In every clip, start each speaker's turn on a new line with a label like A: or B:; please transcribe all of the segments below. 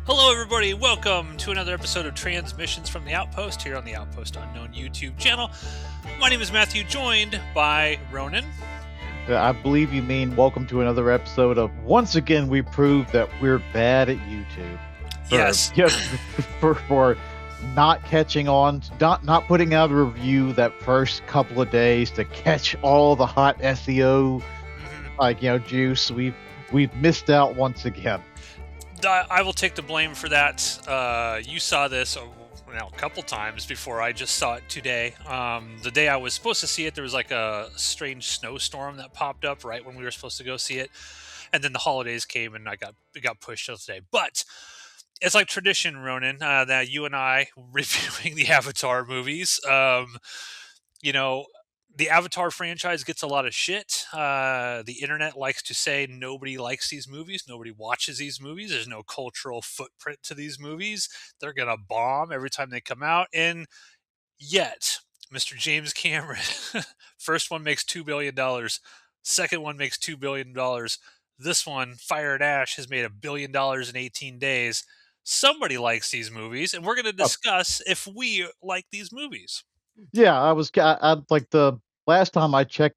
A: Hello, everybody. Welcome to another episode of Transmissions from the Outpost here on the Outpost Unknown YouTube channel. My name is Matthew, joined by Ronan.
B: I believe you mean welcome to another episode of once again we prove that we're bad at YouTube.
A: Yes.
B: For not catching on, not putting out a review that first couple of days to catch all the hot SEO juice. We've missed out once again.
A: I will take the blame for that. You saw this a couple times before I just saw it today. The day I was supposed to see it, there was like a strange snowstorm that popped up right when we were supposed to go see it, and then the holidays came and it got pushed till today. But it's like tradition, Ronan, that you and I reviewing the Avatar movies. You know, the Avatar franchise gets a lot of shit. The internet likes to say nobody likes these movies, nobody watches these movies. There's no cultural footprint to these movies. They're gonna bomb every time they come out, and yet, Mr. James Cameron, first one makes $2 billion, second one makes $2 billion. This one, Fire and Ash, has made $1 billion in 18 days. Somebody likes these movies, and we're going to discuss if we like these movies.
B: Yeah, I like the last time I checked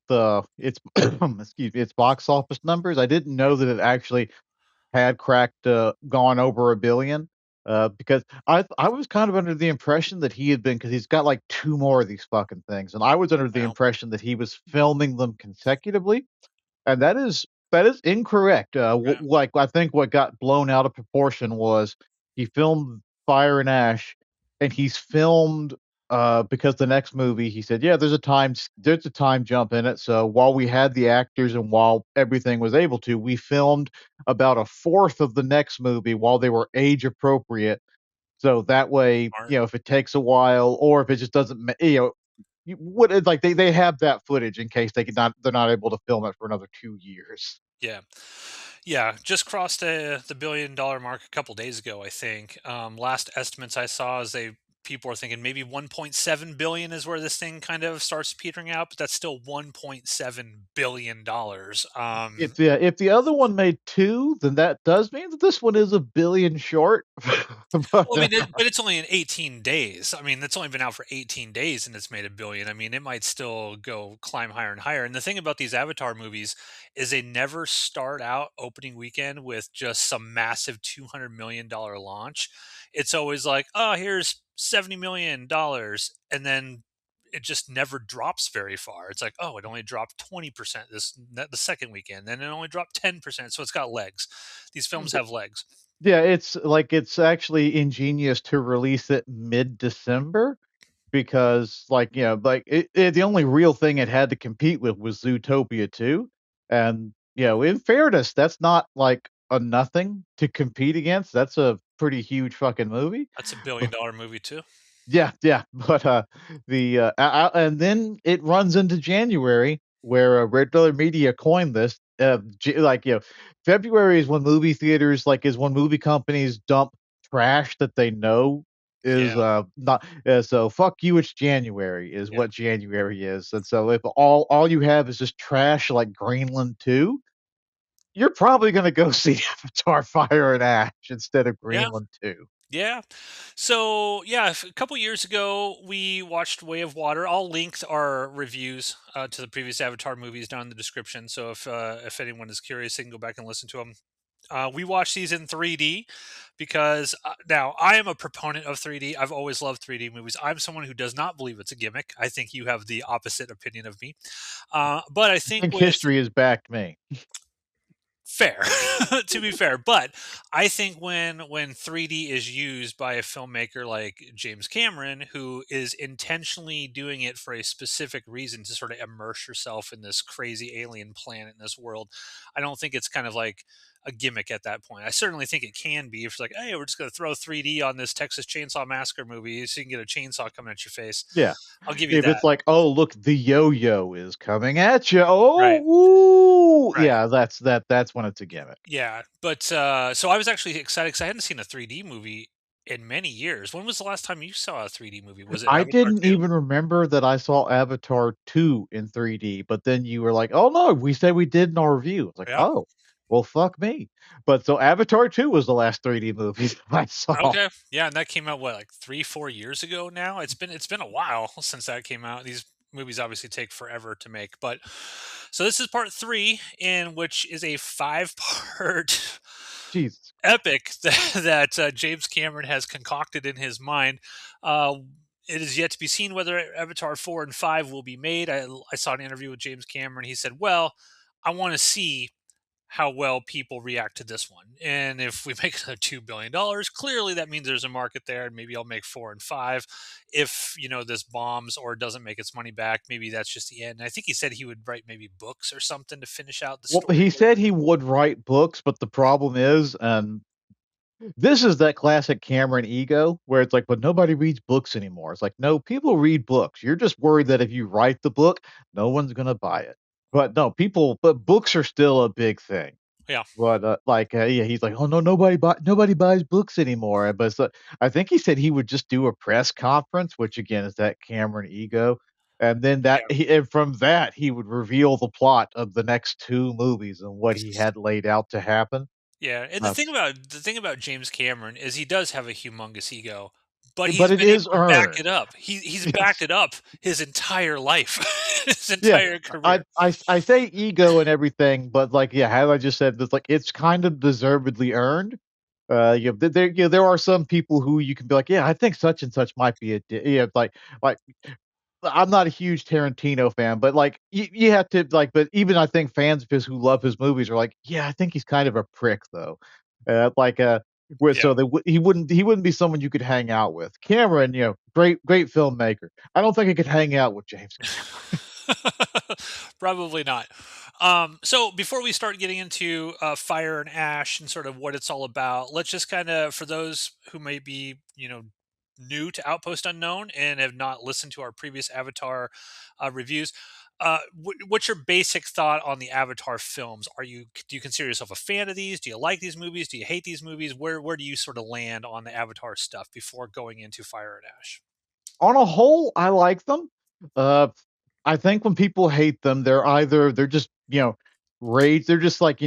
B: its excuse me, its box office numbers. I didn't know that it actually had cracked gone over a billion. Because I was kind of under the impression that he had been because he's got like two more of these fucking things, and I was under the
A: Well,
B: impression that he was filming them consecutively. And that is incorrect.
A: yeah.
B: Like I think what got blown out of proportion was he filmed Fire and Ash, and he's filmed because the next movie he said, yeah, there's a time jump in it. So while we had the actors and while everything was able to, we filmed about a fourth of the next movie while they were age appropriate. So that way,
A: Smart.
B: if it takes a while or if it just doesn't, like they have that footage in case they're not able to film it for another 2 years.
A: Yeah. Yeah, just crossed the $1 billion mark a couple days ago, I think. Last estimates I saw is people are thinking maybe 1.7 billion is where this thing kind of starts petering out, but that's still 1.7 billion dollars.
B: If the other one made 2, then that does mean that this one is a billion short. But,
A: Well, I mean, but it's only in 18 days. I mean, it's only been out for 18 days and it's made $1 billion. I mean, it might still go climb higher and higher. And the thing about these Avatar movies is they never start out opening weekend with just some massive $200 million launch. It's always like, oh, here's $70 million, and then it just never drops very far. It's like, oh, it only dropped 20% the second weekend, then it only dropped 10%. So it's got legs. These films have legs.
B: yeah, it's actually ingenious to release it mid-December because, the only real thing it had to compete with was Zootopia 2, and, in fairness, that's not, like, a nothing to compete against. That's a pretty huge fucking movie.
A: That's a $1 billion movie too.
B: Yeah, yeah, but, and then it runs into January where, Red Letter Media coined this, J like, February is when movie companies dump trash that they know is,
A: Yeah,
B: not so fuck you, it's January is
A: yeah.
B: what January is, and so if all you have is just trash like Greenland 2, you're probably gonna go see Avatar: Fire and Ash instead of
A: Yeah,
B: Greenland 2.
A: yeah. So, yeah, a couple years ago, we watched Way of Water. I'll link our reviews to the previous Avatar movies down in the description. So if anyone is curious, they can go back and listen to them. We watched these in 3D because now I am a proponent of 3D. I've always loved 3D movies. I'm someone who does not believe it's a gimmick. I think you have the opposite opinion of me. But I
B: I
A: think
B: think
A: with
B: history has backed me.
A: fair, to be fair, but I think when 3D is used by a filmmaker like James Cameron, who is intentionally doing it for a specific reason to sort of immerse yourself in this crazy alien planet in this world, I don't think it's kind of like a gimmick at that point. I certainly think it can be if it's like, hey, we're just going to throw 3D on this Texas Chainsaw Massacre movie so you can get a chainsaw coming at your face.
B: Yeah.
A: I'll give you
B: If
A: that.
B: it's like, "Oh, look, the yo-yo is coming at you.
A: Right.
B: Oh, ooh."
A: Right.
B: Yeah, that's when it's a gimmick.
A: Yeah, but so I was actually excited because I hadn't seen a 3D movie in many years. When was the last time you saw a 3D movie? Was it
B: I
A: Avatar
B: didn't
A: 2?
B: even remember that I saw Avatar 2 in 3D, but then you were like, "Oh, no, we said we did in our review." It's like,
A: Yeah,
B: "Oh." Well, fuck me. But so Avatar 2 was the last 3D movie I saw.
A: Okay. Yeah, and that came out what, like 3, 4 years ago now? It's been a while since that came out. These movies obviously take forever to make, but so this is part 3 in which is a 5-part
B: Jesus.
A: epic that James Cameron has concocted in his mind. Uh, it is yet to be seen whether Avatar 4 and 5 will be made. I saw an interview with James Cameron. He said, "Well, I want to see how well people react to this one. And if we make another $2 billion, clearly that means there's a market there, and maybe I'll make 4 and 5. If this bombs or doesn't make its money back, maybe that's just the end." And I think he said he would write maybe books or something to finish out the
B: Well,
A: story
B: he
A: a little
B: said
A: bit.
B: he would write books, but the problem is, and this is that classic Cameron ego where it's like, "But nobody reads books anymore." It's like, "No, people read books. You're just worried that if you write the book, no one's gonna buy it." But no, but books are still a big thing.
A: Yeah,
B: But, yeah, he's like, "Oh, no, nobody buys books anymore." But so I think he said he would just do a press conference, which again is that Cameron ego, and then
A: yeah.
B: and from that, he would reveal the plot of the next 2 movies and what he had laid out to happen.
A: Yeah, and the
B: Uh,
A: thing about James Cameron is he does have a humongous ego, but
B: but
A: he's
B: it
A: been able
B: is
A: to back it
B: earned.
A: up. He's backed
B: Yes.
A: it up his entire life, his
B: Yeah,
A: entire career.
B: I say ego and everything, but, like, yeah, how I just said, it's like, it's kind of deservedly earned. There are some people who you can be like, "Yeah, I think such and such might be a yeah, like, I'm not a huge Tarantino fan, but, like, you have to, like but even I think fans of his who love his movies are like, "Yeah, I think he's kind of a prick, though." Like, where
A: Yeah.
B: so he wouldn't be someone you could hang out with. Cameron, great filmmaker. I don't think he could hang out with James Cameron.
A: Probably not. So before we start getting into Fire and Ash and sort of what it's all about, let's just kind of, for those who may be, new to Outpost Unknown and have not listened to our previous Avatar reviews, what's your basic thought on the Avatar films? Do you consider yourself a fan of these? Do you like these movies? Do you hate these movies? Where do you sort of land on the Avatar stuff before going into Fire and Ash?
B: On a whole, I like them. Uh, I think when people hate them, they're just, rage. They're just like,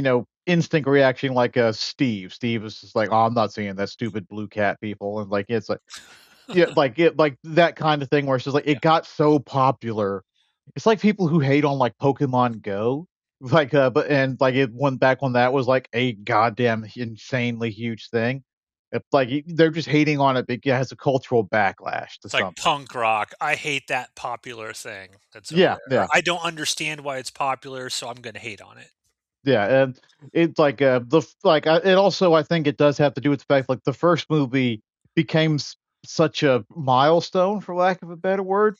B: instinct reaction like, Steve. Steve is just like, "Oh, I'm not seeing that stupid blue cat people." And, like, it's like yeah, like that kind of thing where it's just like
A: Yeah,
B: it got so popular. It's like people who hate on, like, Pokemon Go. Like, but and, like, it went back when that was, like, a goddamn insanely huge thing. It's like, they're just hating on it because it has a cultural backlash to
A: it's like
B: something.
A: punk rock. I hate that popular thing that's over
B: Yeah,
A: there. Or
B: yeah.
A: I don't understand why it's popular, so I'm gonna hate on it.
B: Yeah, and it's like, it also I think it does have to do with the fact, like, the first movie became such a milestone, for lack of a better word,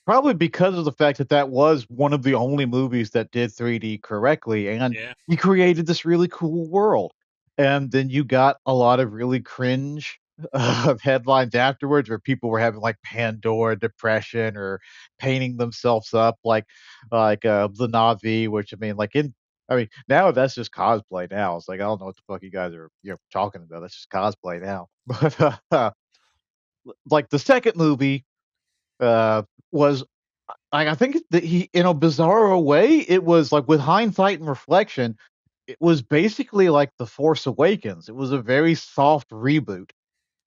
B: probably because of the fact that that was one of the only movies that did 3D correctly, and
A: Yeah,
B: he created this really cool world. And then you got a lot of really cringe, headlines afterwards where people were having, like, Pandora depression or painting themselves up the Na'vi, which, I mean, now that's just cosplay now. It's like, I don't know what the fuck you guys are, talking about. That's just cosplay now. But, like, the second movie, was I think that he in a bizarro way, it was like, with hindsight and reflection, it was basically like The Force Awakens. It was a very soft reboot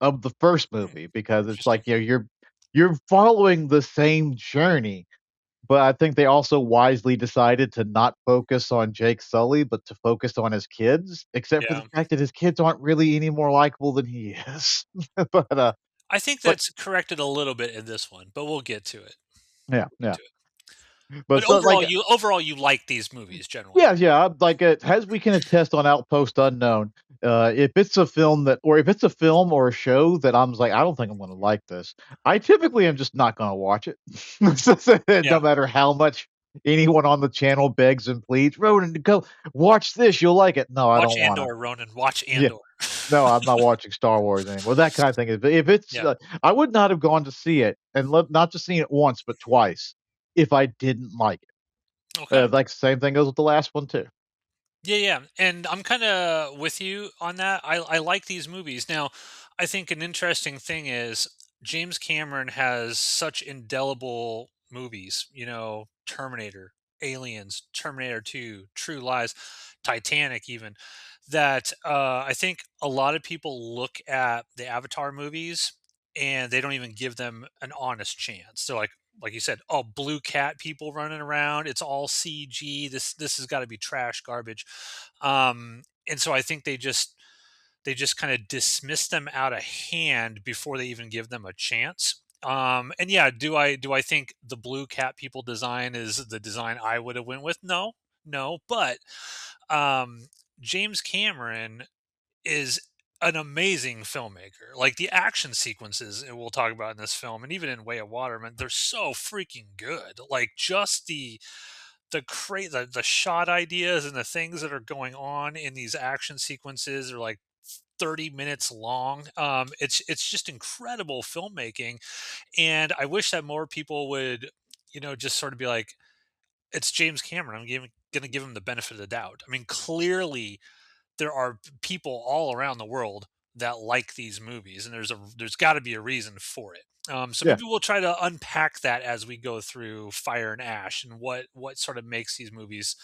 B: of the first
A: hmm,
B: movie because it's
A: interesting.
B: like, you're following the same journey, but I think they also wisely decided to not focus on Jake Sully, but to focus on his kids, except for the
A: Yeah,
B: fact that his kids aren't really any more likable than he is. But,
A: I think
B: but
A: that's corrected a little bit in this one, but we'll get to it.
B: yeah,
A: We'll get
B: yeah.
A: to it.
B: But
A: But
B: so, like
A: overall you like these movies generally,
B: yeah,
A: right?
B: yeah, as we can attest on Outpost Unknown, if it's a film that or if it's a film or a show that I'm just like, "I don't think I'm gonna like this," I typically am just not gonna watch it.
A: Yeah.
B: No matter how much anyone on the channel begs and pleads, "Ronan, go watch this, you'll like it." No, I
A: Watch
B: don't wanna.
A: Andor, Ronan. Watch
B: Yeah.
A: Andor.
B: No, I'm not watching Star Wars anymore, that kind of thing. If it's,
A: Yeah.
B: I would not have gone to see it and not just seen it once, but twice if I didn't like it.
A: Okay.
B: Like, same thing goes with the last one too.
A: Yeah, yeah, and I'm kinda with you on that. I like these movies. Now, I think an interesting thing is James Cameron has such indelible movies, Terminator. Aliens, Terminator 2, True Lies, Titanic, even, that I think a lot of people look at the Avatar movies and they don't even give them an honest chance. They're like you said, oh, blue cat people running around. It's all CG. This has got to be trash garbage. And so I think they just kind of dismiss them out of hand before they even give them a chance. And yeah, do I think the blue cat people design is the design I would have went with? No, no, but um, James Cameron is an amazing filmmaker. Like the action sequences we'll talk about in this film, and even in Way of Water, man, they're so freaking good. Like just the shot ideas and the things that are going on in these action sequences are like 30 minutes long. It's just incredible filmmaking, and I wish that more people would, just sort of be like, it's James Cameron. Going to give him the benefit of the doubt. I mean, clearly there are people all around the world that like these movies, and there's got to be a reason for it. So
B: Yeah.
A: maybe we'll try to unpack that as we go through Fire and Ash and what sort of makes these movies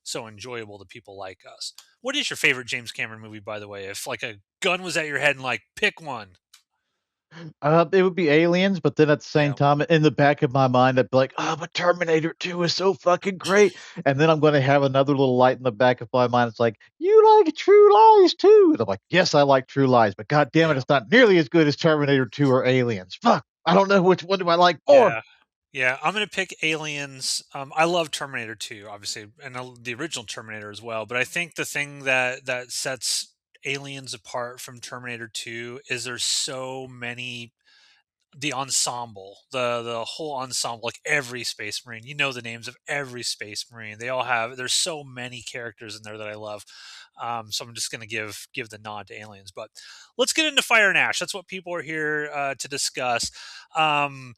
A: so enjoyable to people like us. What is your favorite James Cameron movie, by the way? If like a gun was at your head and like pick one.
B: It would be Aliens, but then at the same
A: Yeah,
B: time, in the back of my mind, I'd be like, "Oh, but Terminator 2 is so fucking great." And then I'm gonna have another little light in the back of my mind. It's like, "You like True Lies too?" And I'm like, "Yes, I like True Lies, but god damn it,
A: yeah,
B: it's not nearly as good as Terminator 2 or Aliens. Fuck, I don't know which one do I like more."
A: yeah. Yeah, I'm gonna pick Aliens. I love Terminator 2, obviously, and the original Terminator as well. But I think the thing that sets Aliens apart from Terminator 2 is there's so many the ensemble, the whole ensemble, like every Space Marine. You know the names of every Space Marine. They all have. There's so many characters in there that I love. So I'm just gonna give the nod to Aliens. But let's get into Fire and Ash. That's what people are here to discuss. Um,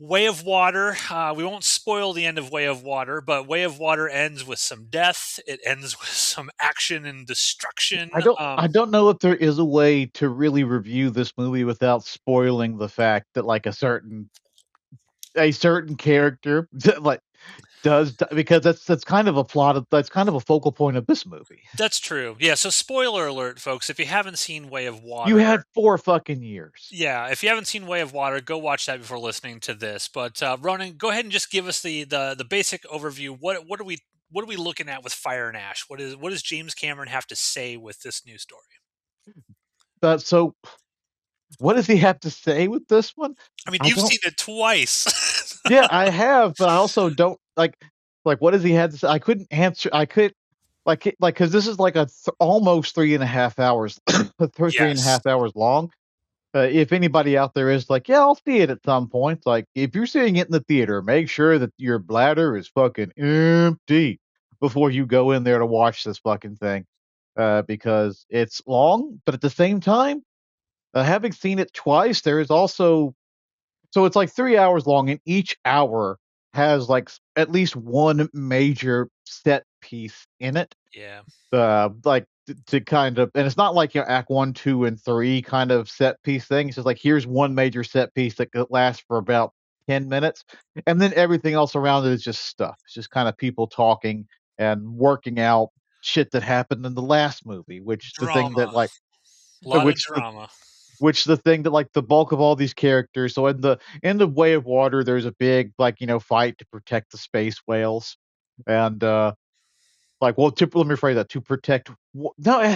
A: Way of Water. We won't spoil the end of Way of Water, but Way of Water ends with some death. It ends with some action and destruction.
B: I don't know if there is a way to really review this movie without spoiling the fact that, like, a certain character, like, because that's kind of a that's kind of a focal point of this movie.
A: That's true. Yeah. So, spoiler alert, folks. If you haven't seen Way of
B: You
A: Water,
B: had 4 fucking years.
A: yeah, if you haven't seen Way of Water, go watch that before listening to this. But Ronan, go ahead and just give us the basic overview. What are we looking at with Fire and Ash? What does James Cameron have to say with this new story?
B: So what does he have to say with this one?
A: I mean,
B: I
A: you've
B: don't
A: seen it twice.
B: Yeah, I have, but I also don't like, what does he have to say? I couldn't answer I could like, because this is like almost 3.5 hours, 3 and a
A: Yes.
B: half hours long. If anybody out there is like, "Yeah, I'll see it at some point," like, if you're seeing it in the theater, make sure that your bladder is fucking empty before you go in there to watch this fucking thing, because it's long, but at the same time, having seen it twice, there is also so it's like 3 hours long, and each hour has, like, at least one major set piece in it,
A: Yeah.
B: like, to kind of and it's not like your act 1, 2, and 3 kind of set piece thing. It's just like, here's one major set piece that could last for about 10 minutes, and then everything else around it is just stuff. It's just kinda people talking and working out shit that happened in the last movie, which the thing that,
A: Drama.
B: like
A: A lot of
B: which the
A: drama.
B: which the thing that, like, the bulk of all these characters so in the Way of Water, there's a big, like, fight to protect the space whales, and, like, well, to let me rephrase that, to protect no,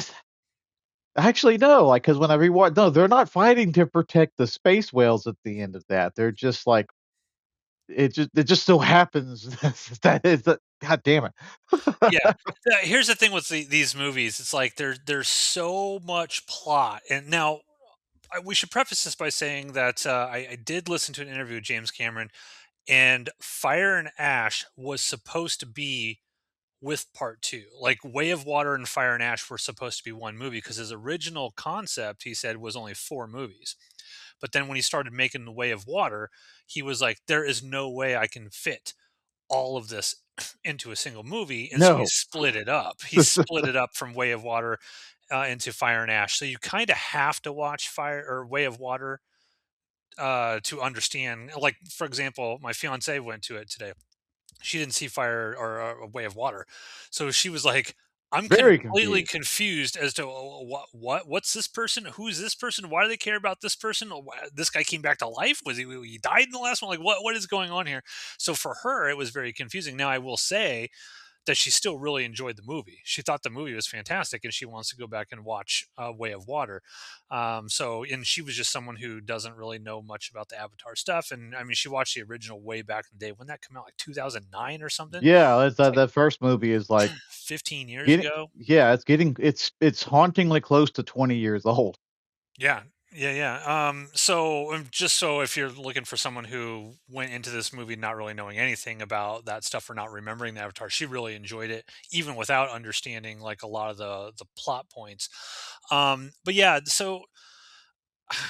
B: actually, no, like, because when I rewatch no, they're not fighting to protect the space whales at the end of that, they're just, like it just so happens that is that god damn it.
A: Yeah. Here's the thing with these movies. It's like there's so much plot, and now we should preface this by saying that I did listen to an interview with James Cameron, and Fire and Ash was supposed to be with part two. Like Way of Water and Fire and Ash were supposed to be one movie because his original concept, he said, was only four movies. But then when he started making The Way of Water, he was like, there is no way I can fit all of this into a single movie. And so he
B: No.
A: split it up. He split it up from Way of Water into Fire and Ash. So you kind of have to watch Fire or Way of Water to understand. Like, for example, my fiance went to it today. She didn't see Fire or A Way of Water. So she was like, "I'm
B: Very
A: completely
B: confused.
A: confused as to what's this person? Who's this person? Why do they care about this person? This guy came back to life? Was he died in the last one? Like what is going on here?" So for her, it was very confusing. Now I will say that she still really enjoyed the movie. She thought the movie was fantastic, and she wants to go back and watch Way of Water. And she was just someone who doesn't really know much about the Avatar stuff. And I mean, she watched the original way back in the day when that came out, like 2009 or something.
B: Yeah, that's
A: It's
B: that
A: like
B: that first movie is, like,
A: 15 years
B: getting
A: ago.
B: yeah, it's hauntingly close to 20 years old.
A: Yeah. Yeah, yeah. Just so if you're looking for someone who went into this movie not really knowing anything about that stuff or not remembering the Avatar, she really enjoyed it, even without understanding like a lot of the plot points. But yeah, so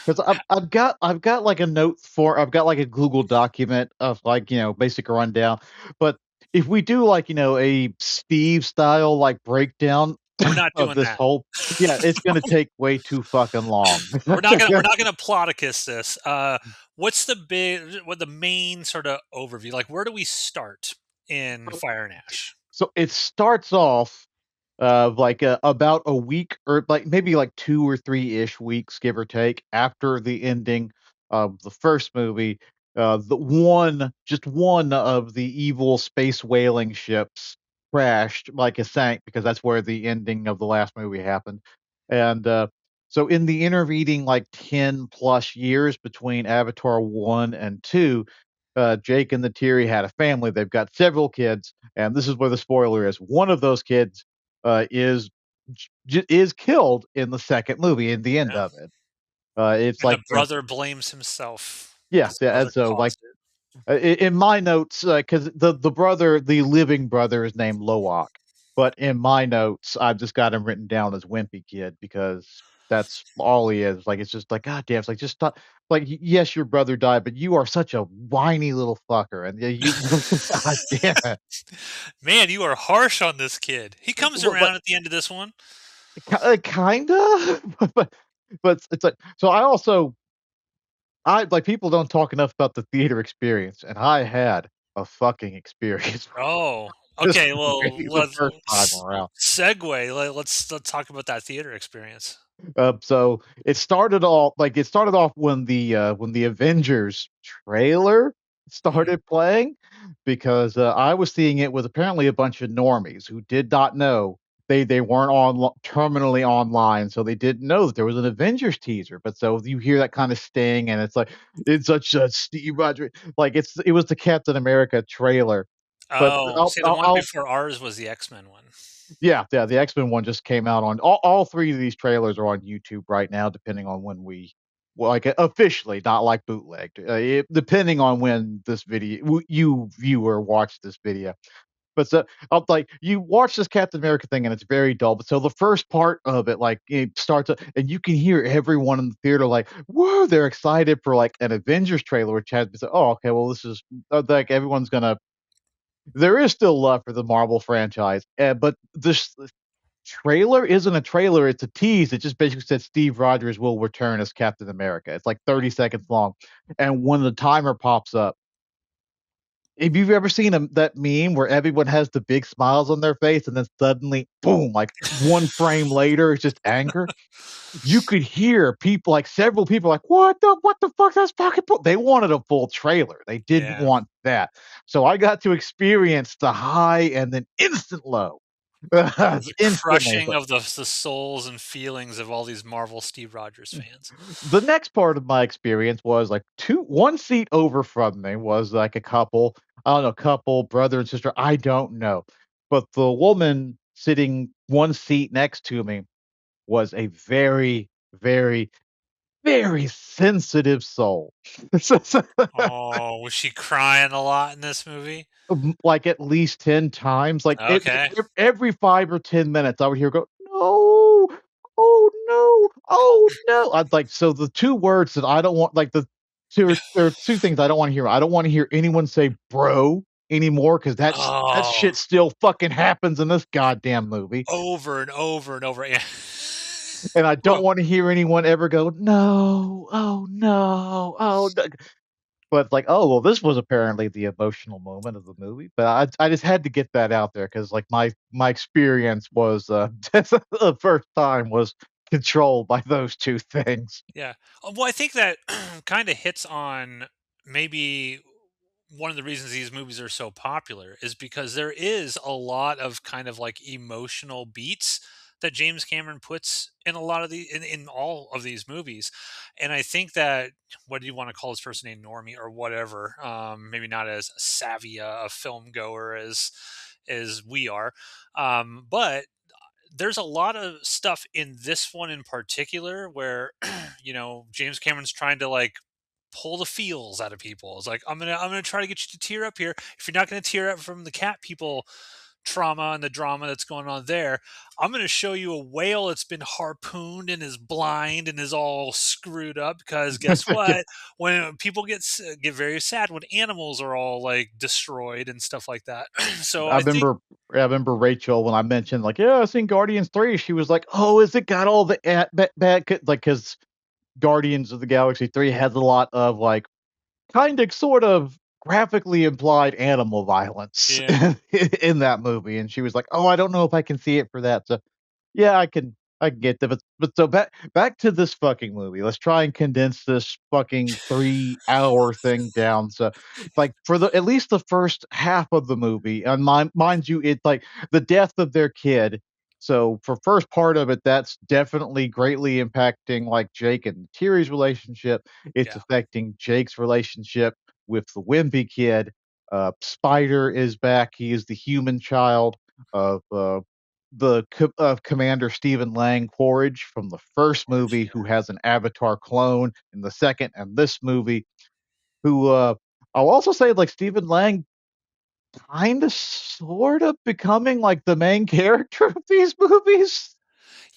B: 'Cause I've got, like, I've got, like, a Google document of, like, basic rundown, but if we do, like, a Steve style, like, breakdown
A: we're not
B: of
A: doing
B: this
A: that.
B: whole yeah, it's gonna take way too fucking long.
A: We're not gonna Plodicus this. What the main sort of overview? Like, where do we start in Fire and Ash?
B: So it starts off, like, about a week or, like, maybe, like, 2 or 3-ish weeks, give or take, after the ending of the first movie. Just one of the evil space whaling ships crashed, like, it sank because that's where the ending of the last movie happened. And, so in the intervening, like, 10 plus years between Avatar 1 and 2, Jake and the Neytiri had a family. They've got several kids, and this is where the spoiler is. One of those kids is killed in the second movie. In the end
A: Yeah,
B: of it, it's
A: and
B: like
A: the brother blames himself
B: yeah,
A: because the
B: yeah. And
A: brother
B: so like
A: caused it.
B: in my notes, because the living brother is named Loak, but in my notes, I've just got him written down as Wimpy Kid because that's all he is. Like it's just like God damn, it's like just stop. Like yes, your brother died, but you are such a whiny little fucker, and you, God damn it.
A: Man, you are harsh on this kid. He comes
B: But
A: around at the end of this one.
B: kinda, but it's like so. I like people don't talk enough about the theater experience, and I had a fucking experience
A: Oh,
B: with this
A: okay.
B: movie
A: Well,
B: the first time around.
A: segue. Let's talk about that theater experience.
B: So it started off when the Avengers trailer
A: Mhm.
B: started playing because I was seeing it with apparently a bunch of normies who did not know they weren't on terminally online, so they didn't know that there was an Avengers teaser. But so you hear that kind of sting, and it's like it's such a Steve Rogers like it was the Captain America trailer. But
A: Oh, see, the one
B: I'll
A: before ours was the X-Men one.
B: yeah, yeah, the X-Men one just came out on all 3 of these trailers are on YouTube right now, depending on when well, like, officially, not like bootlegged, depending on when this video you viewer watch this video. But so, like, you watch this Captain America thing, and it's very dull, but so the first part of it, like, it starts and you can hear everyone in the theater like, "Whoa," they're excited for, like, an Avengers trailer, which has me say, "Oh, okay, well, this is" like, everyone's gonna there is still love for the Marvel franchise, but this trailer isn't a trailer, it's a tease. It just basically said Steve Rogers will return as Captain America. It's like 30 seconds long. And when the timer pops up, if you've ever seen that meme where everyone has the big smiles on their face and then suddenly, boom, like one frame later, it's just anger. You could hear people, like several people, like, what the fuck? That's fucking. They wanted a full trailer. They didn't
A: Yeah,
B: want that. So I got to experience the high and then instant low.
A: the
B: Instantly.
A: crushing of the souls and feelings of all these Marvel Steve Rogers fans.
B: The next part of my experience was like 1 seat over from me was like a couple, I don't know, couple, brother and sister, I don't know. But the woman sitting 1 seat next to me was a very, very, very sensitive soul.
A: Oh, was she crying a lot in this movie?
B: Like at least 10 times. Like
A: Okay.
B: every 5 or 10 minutes, I would hear her go, no, oh no, oh no. I'd like, so the two words that I don't want, like there are two things I don't want to hear. I don't want to hear anyone say bro anymore because that
A: Oh,
B: shit still fucking happens in this goddamn movie.
A: over and over and over. Yeah.
B: And I don't want to hear anyone ever go, no, oh no, oh no. but it's like, oh well, this was apparently the emotional moment of the movie. But I just had to get that out there because like my experience was the first time was controlled by those two things.
A: Yeah. Well, I think that kind of hits on maybe one of the reasons these movies are so popular is because there is a lot of kind of like emotional beats that James Cameron puts in a lot of in all of these movies. And I think that what do you want to call this person a normie or whatever, maybe not as savvy a film goer as we are. But there's a lot of stuff in this one in particular where James Cameron's trying to like pull the feels out of people. It's like I'm gonna try to get you to tear up here. If you're not gonna tear up from the cat people trauma and the drama that's going on there, I'm gonna show you a whale that's been harpooned and is blind and is all screwed up because guess
B: Yeah,
A: what? When people get very sad when animals are all like destroyed and stuff like that. So
B: I
A: I think
B: remember I remember Rachel when I mentioned like, yeah, I seen Guardians 3. She was like, oh, is it got all the bad like because Guardians of the Galaxy 3 has a lot of like kind of sort of graphically implied animal violence
A: yeah.
B: in that movie, and she was like, "Oh, I don't know if I can see it for that." So, yeah, I can get that, but so back to this fucking movie. Let's try and condense this fucking 3-hour thing down. So, like for the at least the first half of the movie, and mind you, it's like the death of their kid. So for first part of it, that's definitely greatly impacting like Jake and Tyrion's relationship. It's
A: Yeah.
B: affecting Jake's relationship with the wimpy kid. Spider is back. He is the human child of of Commander Stephen Lang Quaritch from the first
A: Course,
B: movie, who
A: yeah.
B: has an Avatar clone in the second and this movie. Who I'll also say like Stephen Lang kind of sort of becoming like the main character of these movies.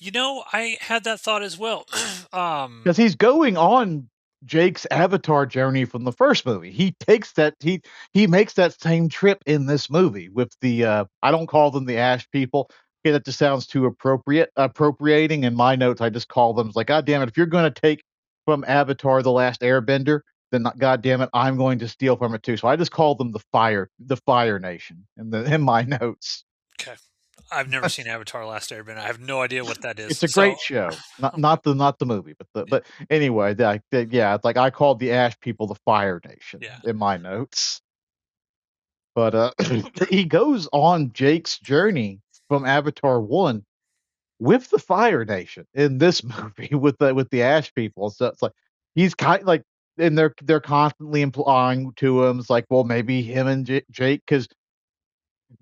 A: I had that thought as well.
B: 'Cause he's going on Jake's Avatar journey from the first movie. He makes that same trip in this movie with the, I don't call them the Ash people. Okay, that just sounds too appropriating. In my notes, I just call them like, "God damn it, if you're gonna take from Avatar: The Last Airbender, then god damn it, I'm going to steal from it too." So I just call them the Fire Nation in my notes.
A: Okay. I've never seen Avatar: Last Airbender. I have no idea what that is.
B: It's a
A: So
B: great show. Not
A: okay.
B: not the movie, but anyway, yeah, it's like I called the Ash people the Fire Nation
A: Yeah.
B: in my notes. But, he goes on Jake's journey from Avatar 1 with the Fire Nation in this movie with the Ash people, so it's like he's kind like and they're constantly implying to him, it's like, well, maybe him and Jake, because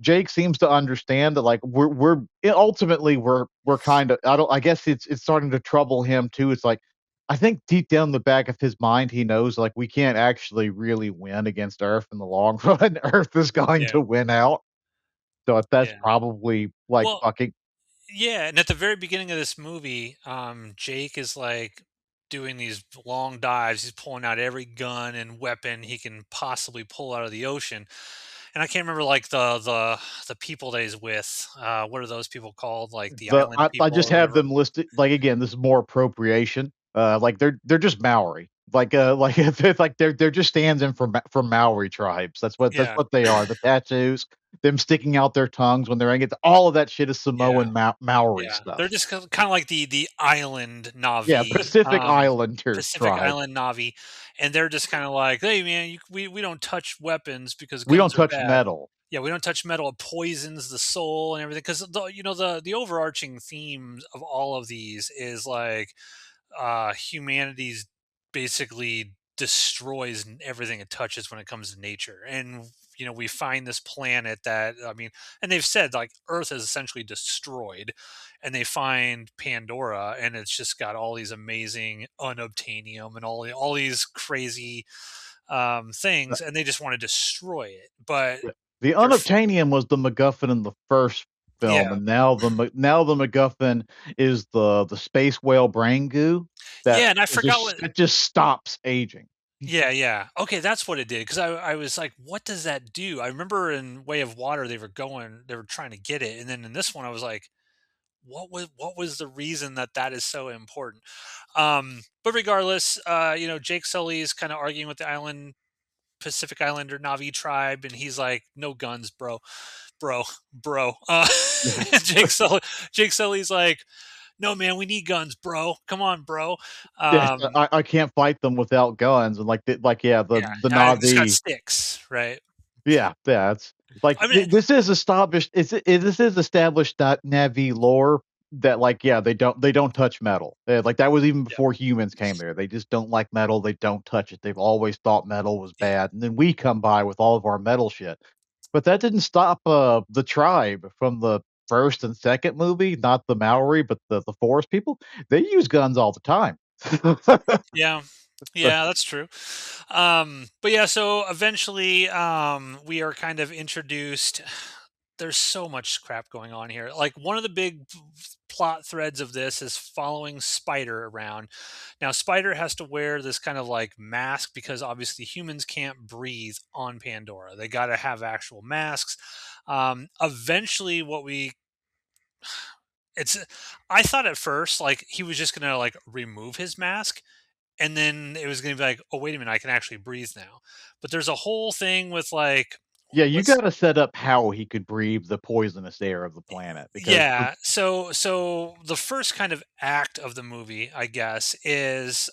B: Jake seems to understand that like ultimately we're kind of I guess it's starting to trouble him too. It's like I think deep down the back of his mind he knows like we can't actually really win against Earth in the long run. Earth is going
A: Yeah.
B: to win out. So that's
A: Yeah.
B: probably like
A: Well,
B: fucking
A: yeah, and at the very beginning of this movie, Jake is like doing these long dives. He's pulling out every gun and weapon he can possibly pull out of the ocean. And I can't remember like the people that he's with. What are those people called? Like the
B: the
A: island
B: I
A: people
B: just
A: or
B: have
A: whatever.
B: them listed like again, this is more appropriation. Like they're just Maori. Like it's like they're just stands in for Maori tribes. That's
A: Yeah.
B: what they are. The tattoos, them sticking out their tongues when they're angry. All of that shit is
A: Yeah.
B: Samoan Maori
A: Yeah, they're
B: stuff.
A: just kind of like the island
B: Yeah,
A: Navi,
B: Pacific Islander
A: Pacific
B: tribe.
A: Island Navi, and they're just kind of like, hey man, we don't touch weapons because
B: We don't
A: guns are
B: touch
A: bad.
B: metal.
A: Yeah, we don't touch metal. It poisons the soul and everything. Because the overarching theme of all of these is like humanity's basically destroys everything it touches when it comes to nature. And we find this planet that, I mean, and they've said like Earth is essentially destroyed, and they find Pandora, and it's just got all these amazing unobtainium and all these crazy
B: Uh,
A: things, and they just want to destroy it. But
B: yeah. The
A: they're f-
B: unobtainium was the MacGuffin in the first film,
A: yeah,
B: and now the MacGuffin is the space whale brain goo
A: yeah, and I forgot what.
B: that just stops aging.
A: Yeah, yeah. Okay, that's what it did. Because I was like, what does that do? I remember in Way of Water they were trying to get it, and then in this one I was like, what was the reason that is so important? But regardless, Jake Sully is kind of arguing with the island Pacific Islander Navi tribe, and he's like, "No guns, bro."
B: Yeah.
A: Jake Sully, Jake Sully's like, "No, man, we need guns, bro. Come on, bro."
B: Yes,
A: Um,
B: I can't fight them without guns, and yeah,
A: yeah,
B: the
A: I just got
B: Na'vi.
A: sticks, right?
B: Yeah, it's like
A: I mean,
B: this is established. This is established that Na'vi lore that like yeah they don't touch metal. Like that was even
A: yeah,
B: before humans came there. They just don't like metal. They don't touch it. They've always thought metal was
A: yeah,
B: bad, and then we come by with all of our metal shit. But that didn't stop the tribe from the first and second movie. Not the Maori, but the forest people. They use guns all the time.
A: yeah. Yeah, that's true. But yeah, so eventually, we are kind of introduced. There's so much crap going on here. Like one of the big plot threads of this is following Spider around. Now, Spider has to wear this kind of like mask because obviously humans can't breathe on Pandora. They got to have actual masks. Eventually, what we it's I thought at first like he was just gonna like remove his mask and then it was gonna be like, "Oh, wait a minute, I can actually breathe now." But there's a whole thing with, like,
B: Yeah, you
A: what's
B: gotta set up how he could breathe the poisonous air of the planet because
A: yeah, so the first kind of act of the movie, I guess, is,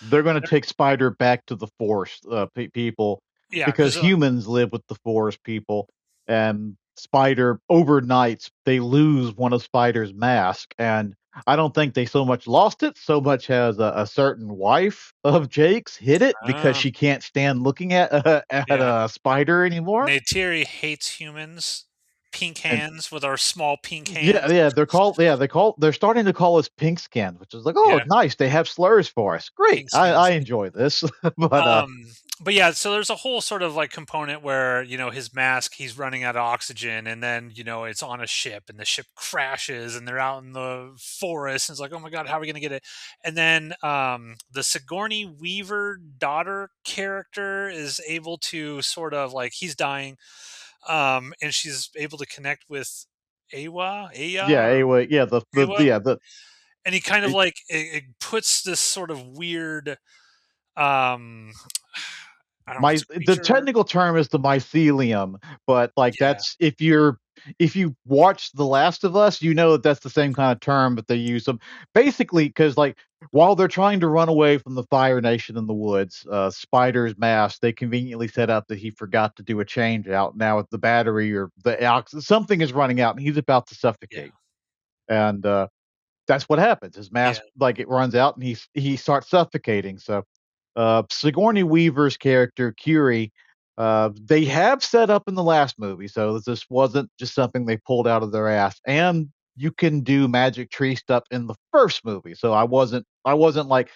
B: they're gonna
A: they're
B: take Spider back to the forest, people,
A: yeah,
B: because
A: 'cause,
B: humans live with the forest people, and Spider overnights, they lose one of Spider's mask, and I don't think they so much lost it, so much as a certain wife of Jake's hid it because
A: uh,
B: she can't stand looking at at
A: yeah,
B: a spider anymore,
A: Neytiri hates humans, pink
B: and
A: hands with our small pink
B: yeah,
A: hands.
B: they're starting to call us pink skin, which is like, "Oh,
A: Yeah,
B: nice, they have slurs for us. Great,
A: pink
B: I
A: skins.
B: enjoy this." But,
A: Um, but yeah, so there's a whole sort of like component where, his mask, he's running out of oxygen, and then, it's on a ship, and the ship crashes, and they're out in the forest, and it's like, oh my God, how are we going to get it? And then the Sigourney Weaver daughter character is able to sort of like, he's dying, and she's able to connect with
B: yeah,
A: Aya,
B: anyway, yeah,
A: Awa,
B: the
A: and he kind of
B: it
A: like, it puts this sort of weird, um, I don't know if
B: my
A: it's a
B: the
A: creature.
B: technical term is the mycelium, but, like,
A: Yeah,
B: that's if you watch The Last of Us, you know that that's the same kinda term that they use, basically, because like, while they're trying to run away from the Fire Nation in the woods, Spider's mask, they conveniently set up that he forgot to do a change out. Now, if the battery or the something is running out, and he's about to
A: yeah,
B: suffocate, and, that's what happens. His
A: yeah,
B: mask, like, it runs out and he starts suffocating. So, Sigourney Weaver's character, Curie, they have set up in the last movie, so this wasn't just something they pulled out of their ass. And you can do magic tree stuff in the first movie. So I wasn't like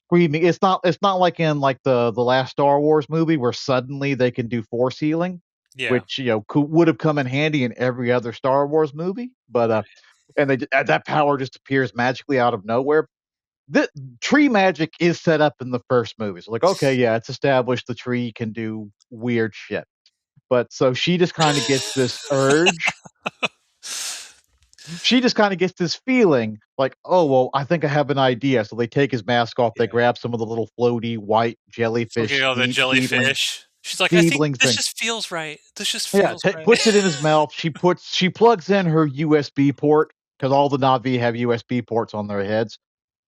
B: screaming. It's not like in like the last Star Wars movie where suddenly they can do force healing,
A: yeah,
B: which would have come in handy in every other Star Wars movie. But
A: right,
B: and that power just appears magically out of nowhere. The tree magic is set up in the first movie. So like, okay, yeah, it's established the tree can do weird shit. But so she just kind of gets this urge. She just kind of gets this feeling like, oh well, I think I have an idea. So they take his mask off. They
A: yeah.
B: grab some of the little floaty white
A: Okay,
B: jellyfish
A: oh, the jellyfish. She's like, "I think
B: seedling
A: this
B: thing.
A: just feels right. This just
B: Yeah,
A: feels
B: ta
A: right."
B: puts it in his mouth. She plugs in her USB port because all the Na'vi have USB ports on their heads.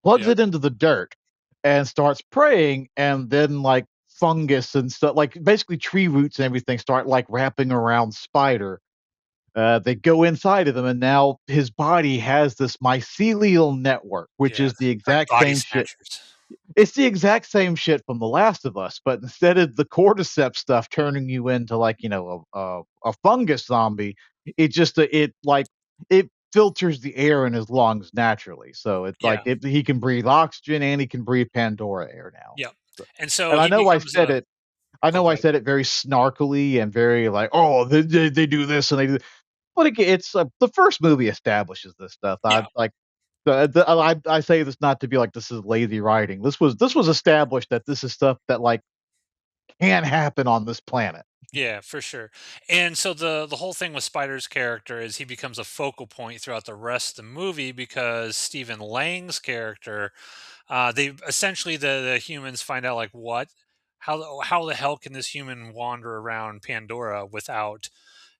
B: Plugs
A: Yep,
B: it into the dirt and starts praying, and then, like, fungus and stuff like, basically tree roots and everything start, like, wrapping around Spider. They go inside of him, and now his body has this mycelial network, which
A: yeah,
B: is the
A: like
B: exact
A: body
B: same shit.
A: snatchers.
B: It's the exact same shit from The Last of Us, but instead of the cordyceps stuff turning you into, like, a fungus zombie, it just, it filters the air in his lungs naturally, so it's like
A: Yeah,
B: he can breathe oxygen and he can breathe Pandora air now.
A: yep,
B: So
A: and so
B: and
A: he becomes a
B: I
A: oh,
B: know
A: go
B: I
A: ahead.
B: said it very snarkily and very like, "Oh, they do this and they do," but again, it's, the first movie establishes this stuff.
A: Yeah,
B: I say this not to be like, this is lazy writing. This was established that this is stuff that, like, can happen on this planet.
A: yeah, for sure, and so the whole thing with Spider's character is he becomes a focal point throughout the rest of the movie because Stephen Lang's character, they essentially the humans find out, like, what? how the hell can this human wander around Pandora without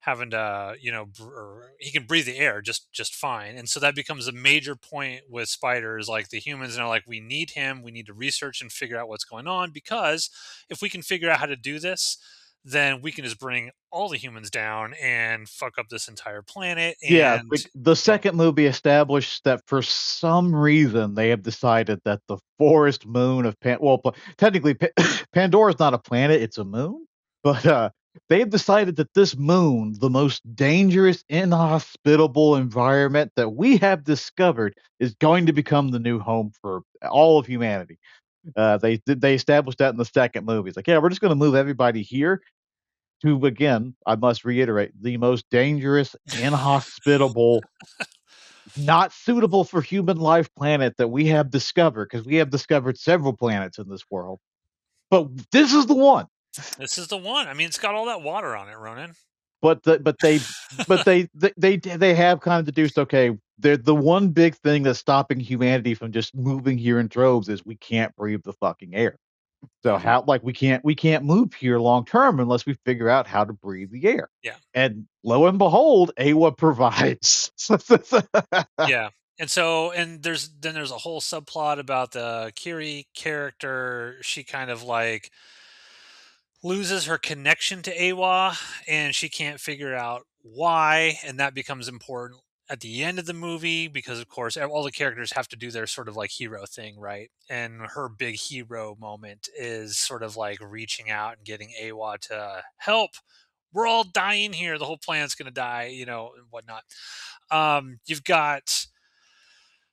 A: having to, or he can breathe the air just fine. And so that becomes a major point with spiders. Like the humans are like, we need him. We need to research and figure out what's going on, because if we can figure out how to do this, then we can just bring all the humans down and fuck up this entire planet.
B: Yeah,
A: And
B: the second movie established that for some reason they have decided that the forest moon of technically Pandora's not a planet, it's a moon, but, they have decided that this moon, the most dangerous, inhospitable environment that we have discovered, is going to become the new home for all of humanity. They established that in the second movie. It's like, "Yeah, we're just gonna move everybody here to," again, I must reiterate, "the most dangerous, inhospitable, not suitable for human life planet that we have discovered, because we have discovered several planets in this world, but this is the one."
A: this is the one. I mean, it's got all that water on it, Ronan.
B: But the they have kind of deduced, okay, the one big thing that's stopping humanity from just moving here in droves is we can't breathe the fucking air. So
A: Yeah.
B: how, like, we can't move here long term unless we figure out how to breathe the air.
A: Yeah.
B: And lo and behold, Awa provides.
A: Yeah. And there's a whole subplot about the Kiri character. She kind of like loses her connection to Awa, and she can't figure out why, and that becomes important at the end of the movie, because of course all the characters have to do their sort of like hero thing, right? And her big hero moment is sort of like reaching out and getting Awa to help. We're all dying here. The whole planet's going to die, and whatnot. You've got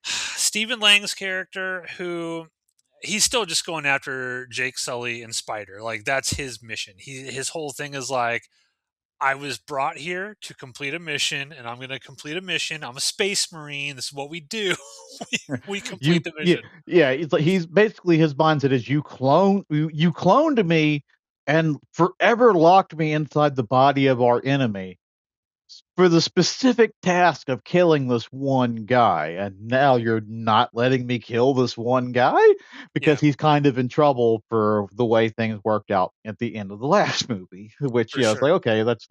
A: Stephen Lang's character, who he's still just going after Jake Sully and Spider. Like that's his mission. His whole thing is like, I was brought here to complete a mission, and I'm going to complete a mission. I'm a space marine. This is what we do. we complete the
B: Yeah,
A: mission.
B: yeah, it's like he's basically, his mindset is, you cloned me and forever locked me inside the body of our enemy for the specific task of killing this one guy, and now you're not letting me kill this one guy
A: Yeah,
B: because he's kind of in trouble for the way things worked out at the end of the last movie. Which,
A: for
B: it's
A: sure.
B: like, okay, that's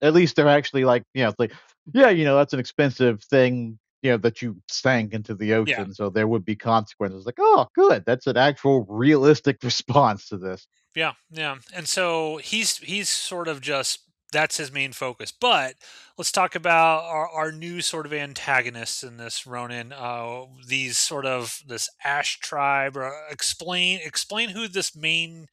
B: at least they're actually like, it's like, yeah, that's an expensive thing, that you sank into the
A: Yeah,
B: ocean, so there would be consequences. Like, oh, good, that's an actual realistic response to this.
A: yeah, yeah. And so he's sort of just, that's his main focus. But let's talk about our new sort of antagonists in this, Ronin. These sort of this Ash tribe. Or explain who this main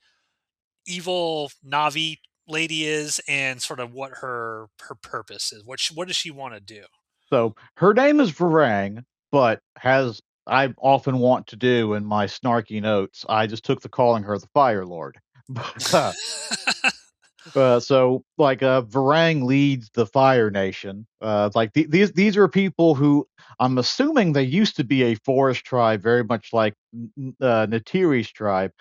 A: evil Navi lady is, and sort of what her purpose is. What does she want to do?
B: So her name is Varang, but as I often want to do in my snarky notes, I just took to calling her the Fire Lord. But so like, Varang leads the Fire Nation. Like, these are people who, I'm assuming they used to be a forest tribe, very much like Natiri's tribe.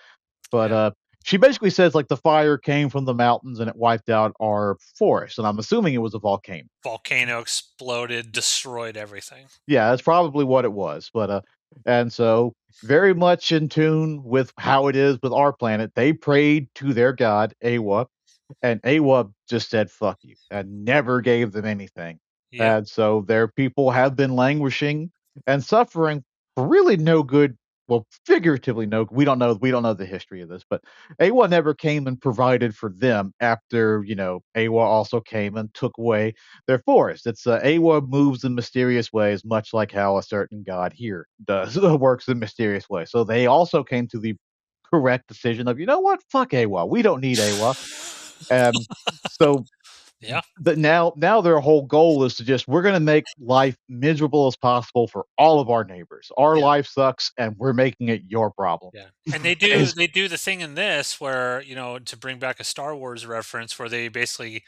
B: But
A: Yeah,
B: she basically says, like, the fire came from the mountains and it wiped out our forest, and I'm assuming it was a volcano.
A: volcano exploded, destroyed everything.
B: Yeah, that's probably what it was. But and so, very much in tune with how it is with our planet, they prayed to their god Awa, and Awa just said "fuck you" and never gave them anything.
A: Yep.
B: And so their people have been languishing and suffering for really no good. Well, figuratively, no. We don't know the history of this, but Awa never came and provided for them after, Awa also came and took away their forest. It's Awa moves in mysterious ways, much like how a certain god here does works in mysterious ways. So they also came to the correct decision of, you know what, fuck Awa, we don't need Awa. Um, so
A: Yeah.
B: but now their whole goal is to just, we're gonna make life miserable as possible for all of our neighbors. Our
A: Yeah.
B: life sucks, and we're making it your problem.
A: Yeah. And they do
B: Is
A: they do the thing in this where, to bring back a Star Wars reference, where they basically,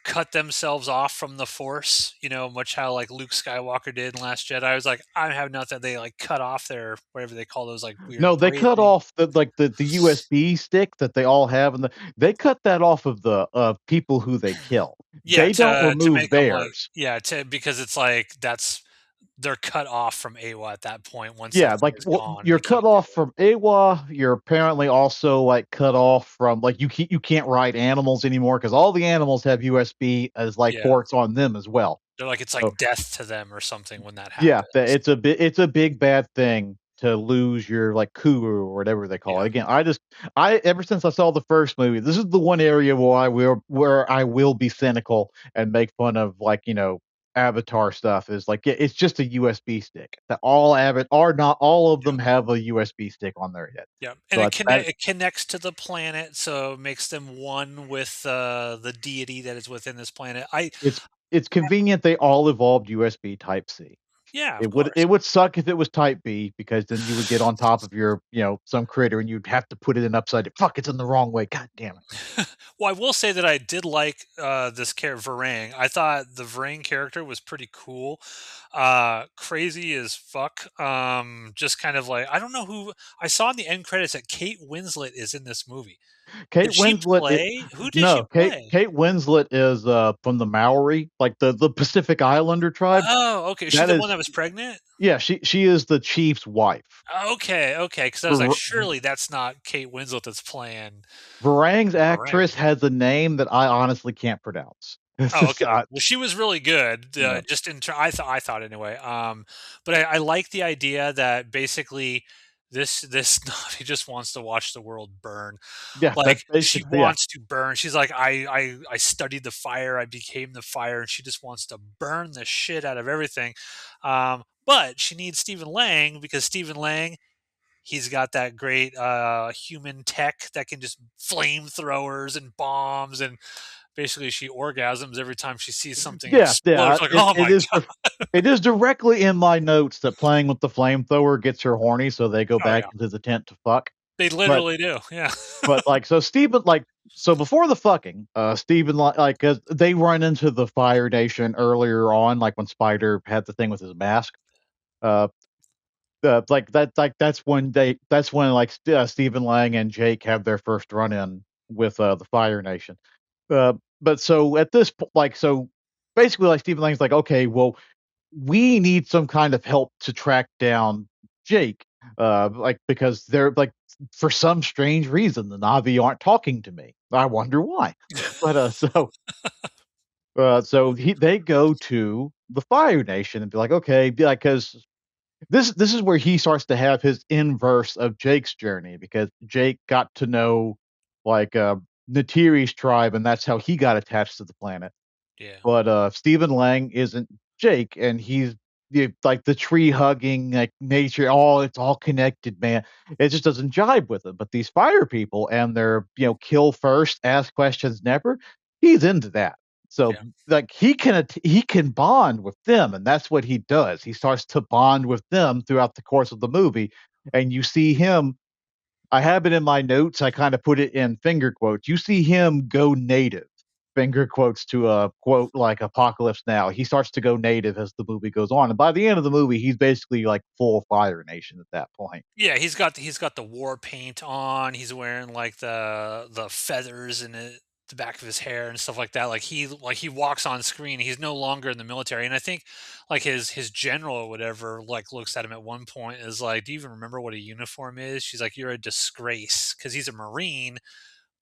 A: cut themselves off from the Force, much how like Luke Skywalker did in Last Jedi. I was like, I have nothing. They like cut off their, whatever they call those like
B: No,
A: weird
B: they
A: braid
B: cut
A: things.
B: off the USB stick that they all have, and they cut that off of the people who they kill.
A: Yeah,
B: They don't
A: to
B: remove
A: make them like,
B: theirs.
A: yeah, to because it's like that's they're cut off from Awa at that point once
B: Yeah,
A: everything
B: like,
A: is
B: well,
A: gone and
B: you're
A: they
B: cut
A: can't do
B: off
A: it.
B: from Awa, you're apparently also, like, cut off from like, you can't ride animals anymore because all the animals have USB as, like,
A: Yeah.
B: ports on them as well.
A: They're like it's
B: So,
A: like death to them or something when that
B: yeah, that
A: happens.
B: it's a big bad thing to lose your, like, Kuru or whatever they call it.
A: Yeah.
B: Again, I ever since I saw the first movie, this is the one area where I will be cynical and make fun of, like, Avatar stuff is like, it's just a USB stick. That all Avat or not all of
A: Yeah.
B: them have a USB stick on their head.
A: Yeah, and
B: So that
A: it connects to the planet, so it makes them one with, the deity that is within this planet. I
B: it's it's convenient they all evolved USB Type C.
A: Yeah, of
B: It
A: course.
B: would suck if it was Type B because then you would get on top of your, some critter and you'd have to put it in upside fuck, it's in the wrong way, god damn it.
A: Well, I will say that I did like, this character Varang. I thought the Varang character was pretty cool. Crazy as fuck. Just kind of like I don't know who I saw in the end credits that Kate Winslet is in this movie.
B: Kate
A: Did she
B: Winslet it
A: play? Who did she
B: no,
A: play?
B: Kate Winslet is, from the Maori, like the Pacific Islander tribe.
A: Oh, okay. She's
B: That
A: the one
B: is
A: that was pregnant?
B: yeah, she is the chief's wife.
A: Okay, okay. Because I was like,
B: Var
A: surely that's not Kate Winslet that's playing
B: Varang's
A: Varang.
B: actress has a name that I honestly can't pronounce. It's
A: Oh,
B: just,
A: okay. Well, she was really good,
B: yeah.
A: just in I thought anyway, but I like the idea that basically this Navi just wants to watch the world burn.
B: Yeah,
A: Like,
B: that's
A: she
B: basically yeah.
A: wants to burn. She's like, I studied the fire, I became the fire," and she just wants to burn the shit out of everything. But she needs Stephen Lang because Stephen Lang, he's got that great, human tech that can just flamethrowers and bombs, and basically she orgasms every time she sees something
B: Yeah,
A: explode.
B: yeah,
A: It's like, "Oh my god."
B: it is directly in my notes that playing with the flamethrower gets her horny, so they go
A: Oh,
B: back
A: yeah.
B: into the tent to fuck.
A: They
B: But
A: literally do, yeah.
B: like, so Steven so before the fucking, Steven, 'cause they run into the Fire Nation earlier on, like, when Spider had the thing with his mask, uh, that's when, like, Stephen Lang and Jake have their first run-in with, the Fire Nation. But so at this po like, so basically, like, Stephen Lang's like, "Okay, well, we need some kind of help to track down Jake, like, because they're like, for some strange reason, the Na'vi aren't talking to me. I wonder why." But, so they go to the Fire Nation and be like, "Okay," be like, because this is where he starts to have his inverse of Jake's journey because Jake got to know, like, Natiri's tribe, and that's how he got attached to the planet.
A: Yeah.
B: But, Stephen Lang isn't Jake, and he's like, the tree hugging, like, nature, it's all connected, man. It just doesn't jibe with him, but these fire people and their, kill first, ask questions never, he's into that. So,
A: Yeah.
B: like, he can bond with them, and that's what he does. He starts to bond with them throughout the course of the movie, and you see him I have it in my notes, I kinda put it in finger quotes. You see him go native, finger quotes to a quote like Apocalypse Now. He starts to go native as the movie goes on, and by the end of the movie, he's basically like full Fire Nation at that point.
A: Yeah, he's got the war paint on, he's wearing, like, the feathers in the back of his hair and stuff like that, like, he walks on screen, he's no longer in the military, and I think, like, his general or whatever, like, looks at him at one point and is like, "Do you even remember what a uniform is?" She's like, "You're a disgrace," because he's a Marine,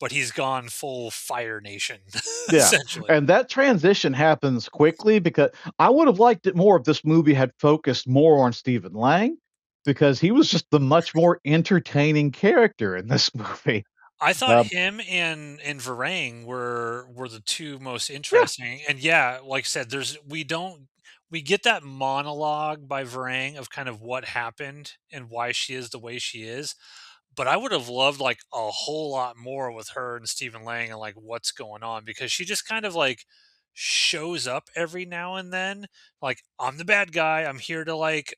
A: but he's gone full Fire Nation,
B: Yeah,
A: essentially.
B: and that transition happens quickly because I would have liked it more if this movie had focused more on Stephen Lang, because he was just the much more entertaining character in this movie.
A: I thought
B: Uh,
A: him and Varang were the 2 most
B: yeah,
A: interesting, and yeah, like I said, we get that monologue by Varang of kind of what happened and why she is the way she is, but I would have loved, like, a whole lot more with her and Stephen Lang and, like, what's going on because she just kind of, like, shows up every now and then, like, "I'm the bad guy, I'm here to, like,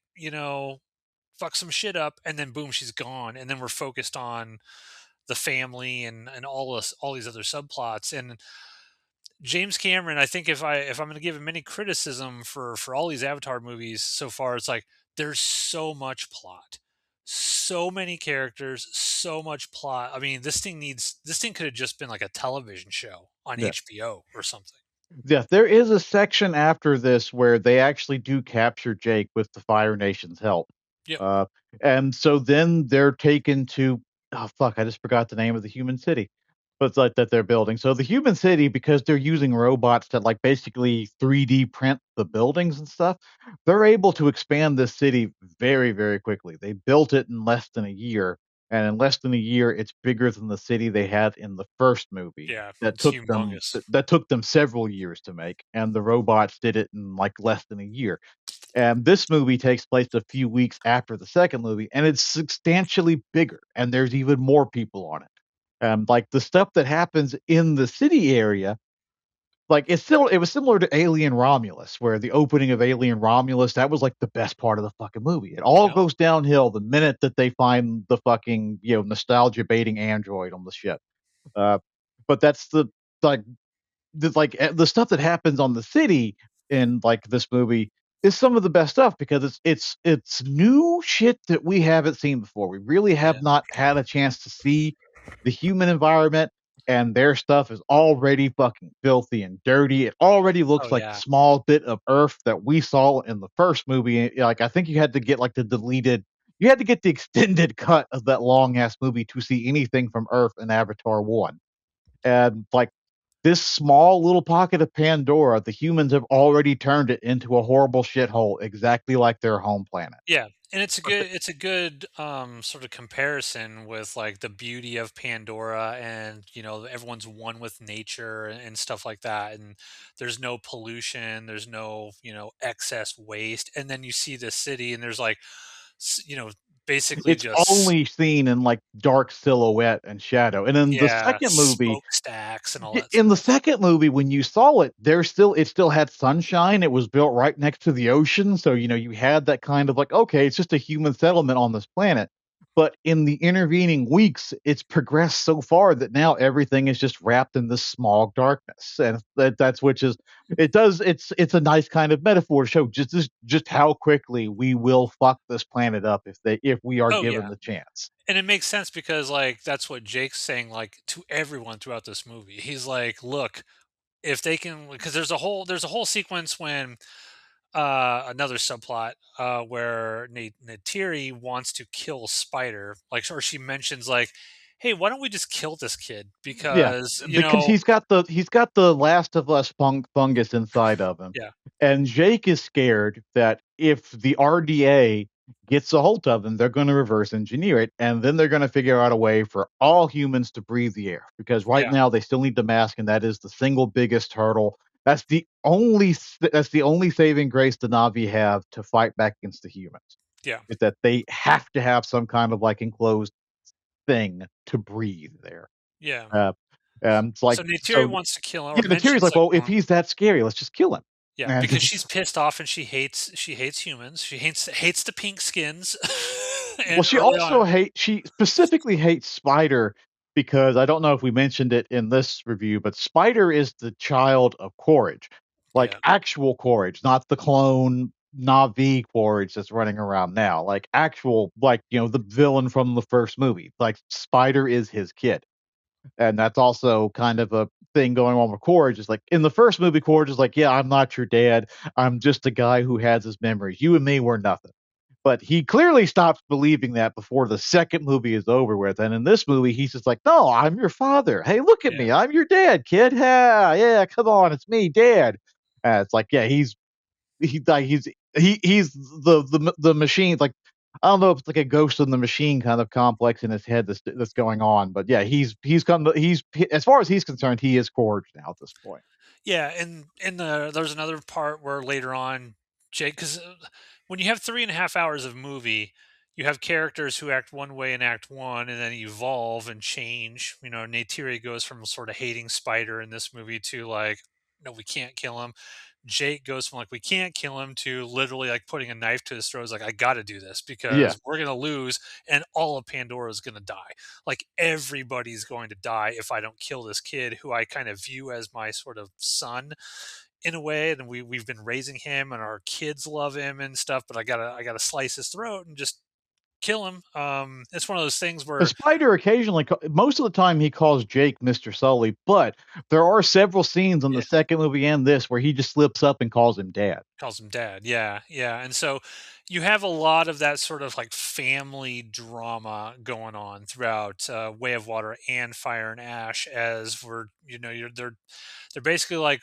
A: fuck some shit up," and then boom, she's gone, and then we're focused on the family and all these other subplots. And James Cameron, I think if I'm going to give him any criticism for all these Avatar movies so far, it's like there's so much plot, so many characters, so much plot. I mean, this thing could have just been like a television show on
B: yeah.
A: HBO or something.
B: Yeah, there is a section after this where they actually do capture Jake with the Fire Nation's help.
A: Yep.
B: Uh, and so then they're taken to oh fuck, I just forgot the name of the human city. But it's like that they're building. So the human city, because they're using robots that like basically 3D print the buildings and stuff, they're able to expand this city very, very quickly. They built it in less than a year, and in less than a year, it's bigger than the city they had in the first movie
A: Yeah.
B: that
A: It's
B: took them
A: humongous.
B: that took them several years to make, and the robots did it in like less than a year. And this movie takes place a few weeks after the second movie, and it's substantially bigger, and there's even more people on it. Like the stuff that happens in the city area, like it was similar to Alien Romulus, where the opening of Alien Romulus, that was like the best part of the fucking movie. It all
A: Yep.
B: goes downhill the minute that they find the fucking, nostalgia baiting android on the ship. Uh, but that's like the stuff that happens on the city in like this movie is some of the best stuff because it's new shit that we haven't seen before. We really
A: Yeah.
B: have not had a chance to see the human environment, and their stuff is already fucking filthy and dirty. It already
A: Oh
B: looks like the
A: yeah.
B: small bit of Earth that we saw in the first movie. Like I think you had to get like the deleted you had to get the extended cut of that long ass movie to see anything from Earth in Avatar 1. And like this small little pocket of Pandora, the humans have already turned it into a horrible shithole, exactly like their home planet.
A: Yeah, and
B: But the
A: it's a good sort of comparison with like the beauty of Pandora, and everyone's one with nature and stuff like that, and there's no pollution, there's no excess waste, and then you see the city and there's like basically
B: it's
A: just
B: only seen in, like, dark silhouette and shadow, and in the
A: yeah,
B: second movie
A: smokestacks and all
B: Y
A: that
B: in the
A: stuff.
B: second movie, when you saw it, it still had sunshine, it was built right next to the ocean, so, you had that kind of like, "Okay, it's just a human settlement on this planet." But in the intervening weeks, it's progressed so far that now everything is just wrapped in this smog darkness, and that's which is it does it's a nice kind of metaphor to show just how quickly we will fuck this planet up if we are
A: Oh
B: given
A: yeah.
B: the chance.
A: And it makes sense because like that's what Jake's saying like to everyone throughout this movie. He's like, look, if they can, because there's a whole sequence when another subplot where Natiri wants to kill Spider, like, or she mentions like, hey, why don't we just kill this kid
B: Yeah,
A: because
B: because he's got the Last of Us fungus inside of him,
A: yeah,
B: and Jake is scared that if the RDA gets a hold of him, they're gonna reverse engineer it, and then they're gonna figure out a way for all humans to breathe the air, because right
A: yeah,
B: now they still need the mask, and that is the single biggest hurdle. That's the only saving grace the Na'vi have to fight back against the humans,
A: yeah,
B: is that they have to have some kind of, like, enclosed thing to breathe there.
A: yeah.
B: Uh, it's
A: So
B: like
A: Natiri
B: so
A: wants to kill him or
B: yeah, the theory's
A: mentions
B: like,
A: like
B: "Well, if he's that scary, let's just kill him."
A: yeah,
B: And
A: because she's pissed off and she hates humans. She hates the pink skins.
B: well,
A: And early on,
B: she specifically hates Spider because I don't know if we mentioned it in this review, but Spider is the child of Quaritch, like
A: yeah,
B: actual Quaritch, not the clone Na'vi Quaritch that's running around now, like actual, like, the villain from the first movie. Like Spider is his kid. And that's also kind of a thing going on with Corge. Is like in the first movie, Corge is like, "Yeah, I'm not your dad. I'm just a guy who has his memories. You and me were nothing." But he clearly stops believing that before the second movie is over with. And in this movie, he's just like, "No, I'm your father. Hey, look at
A: yeah,
B: me. I'm your dad, kid. Yeah, yeah, come on, it's me, dad." It's like, yeah, he's the machine. Like I don't know if it's like a ghost in the machine kind of complex in his head that's going on, but yeah, as far as he's concerned, he is Corge now at this point.
A: yeah. And there's another part where later on, Jake, because when you have 3.5 hours of movie, you have characters who act one way in Act One and then evolve and change. Neytiri goes from sort of hating Spider in this movie to like, no, we can't kill him. Jake goes from like we can't kill him to literally like putting a knife to his throat. He's like, I got to do this
B: Yeah,
A: because we're gonna lose, and all of Pandora is gonna die. Like everybody's going to die if I don't kill this kid who I kind of view as my sort of son in a way, and we've been raising him, and our kids love him and stuff. But I gotta slice his throat and just kill him. It's one of those things
B: The
A: where
B: spider occasionally, most of the time, he calls Jake Mr. Sully, but there are several scenes in the
A: yeah,
B: second movie and this where he just slips up and calls him dad.
A: calls him dad. Yeah, yeah. And so you have a lot of that sort of like family drama going on throughout Way of Water and Fire and Ash, as we're they're basically like,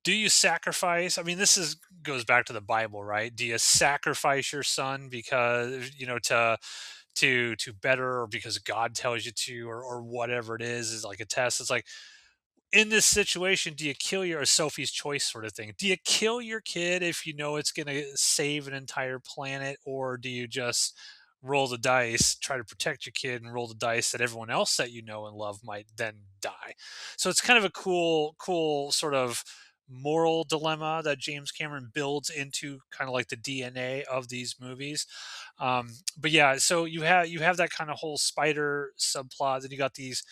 A: do you sacrifice? I mean, this is goes back to the Bible, right? Do you sacrifice your son because to better, or because God tells you to, or whatever it is like a test? It's like, in this situation, do you kill your, a Sophie's choice sort of thing? Do you kill your kid if you know it's going to save an entire planet, or do you just roll the dice, try to protect your kid, and roll the dice that everyone else that you know and love might then die? So it's kind of a cool sort of moral dilemma that James Cameron builds into kind of like the DNA of these movies. But yeah, so you have that kind of whole spider subplot, and you got these,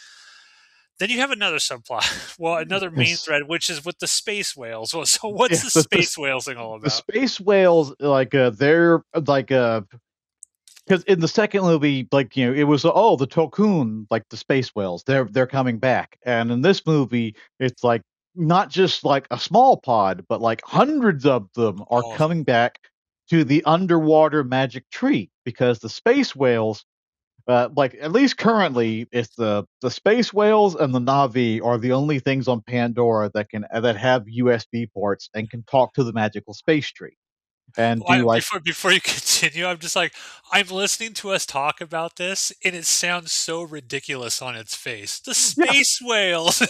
A: then you have another subplot, well, another main
B: Yes.
A: thread, which is with the space whales. Well, so what's
B: Yeah,
A: the space whales thing all
B: the
A: about?
B: space whales, like, they're like, because in the second movie, like, it was, oh, the Tokun, like the space whales, they're coming back, and in this movie, it's like not just like a small pod, but like hundreds of them are
A: All of them.
B: coming back to the underwater magic tree because the space whales, like at least currently, it's the space whales and the Navi are the only things on Pandora that have USB ports and can talk to the magical space tree and
A: Well,
B: do like
A: before you continue, I'm just like, I'm listening to us talk about this, and it sounds so ridiculous on its face. The
B: yeah.
A: space whales.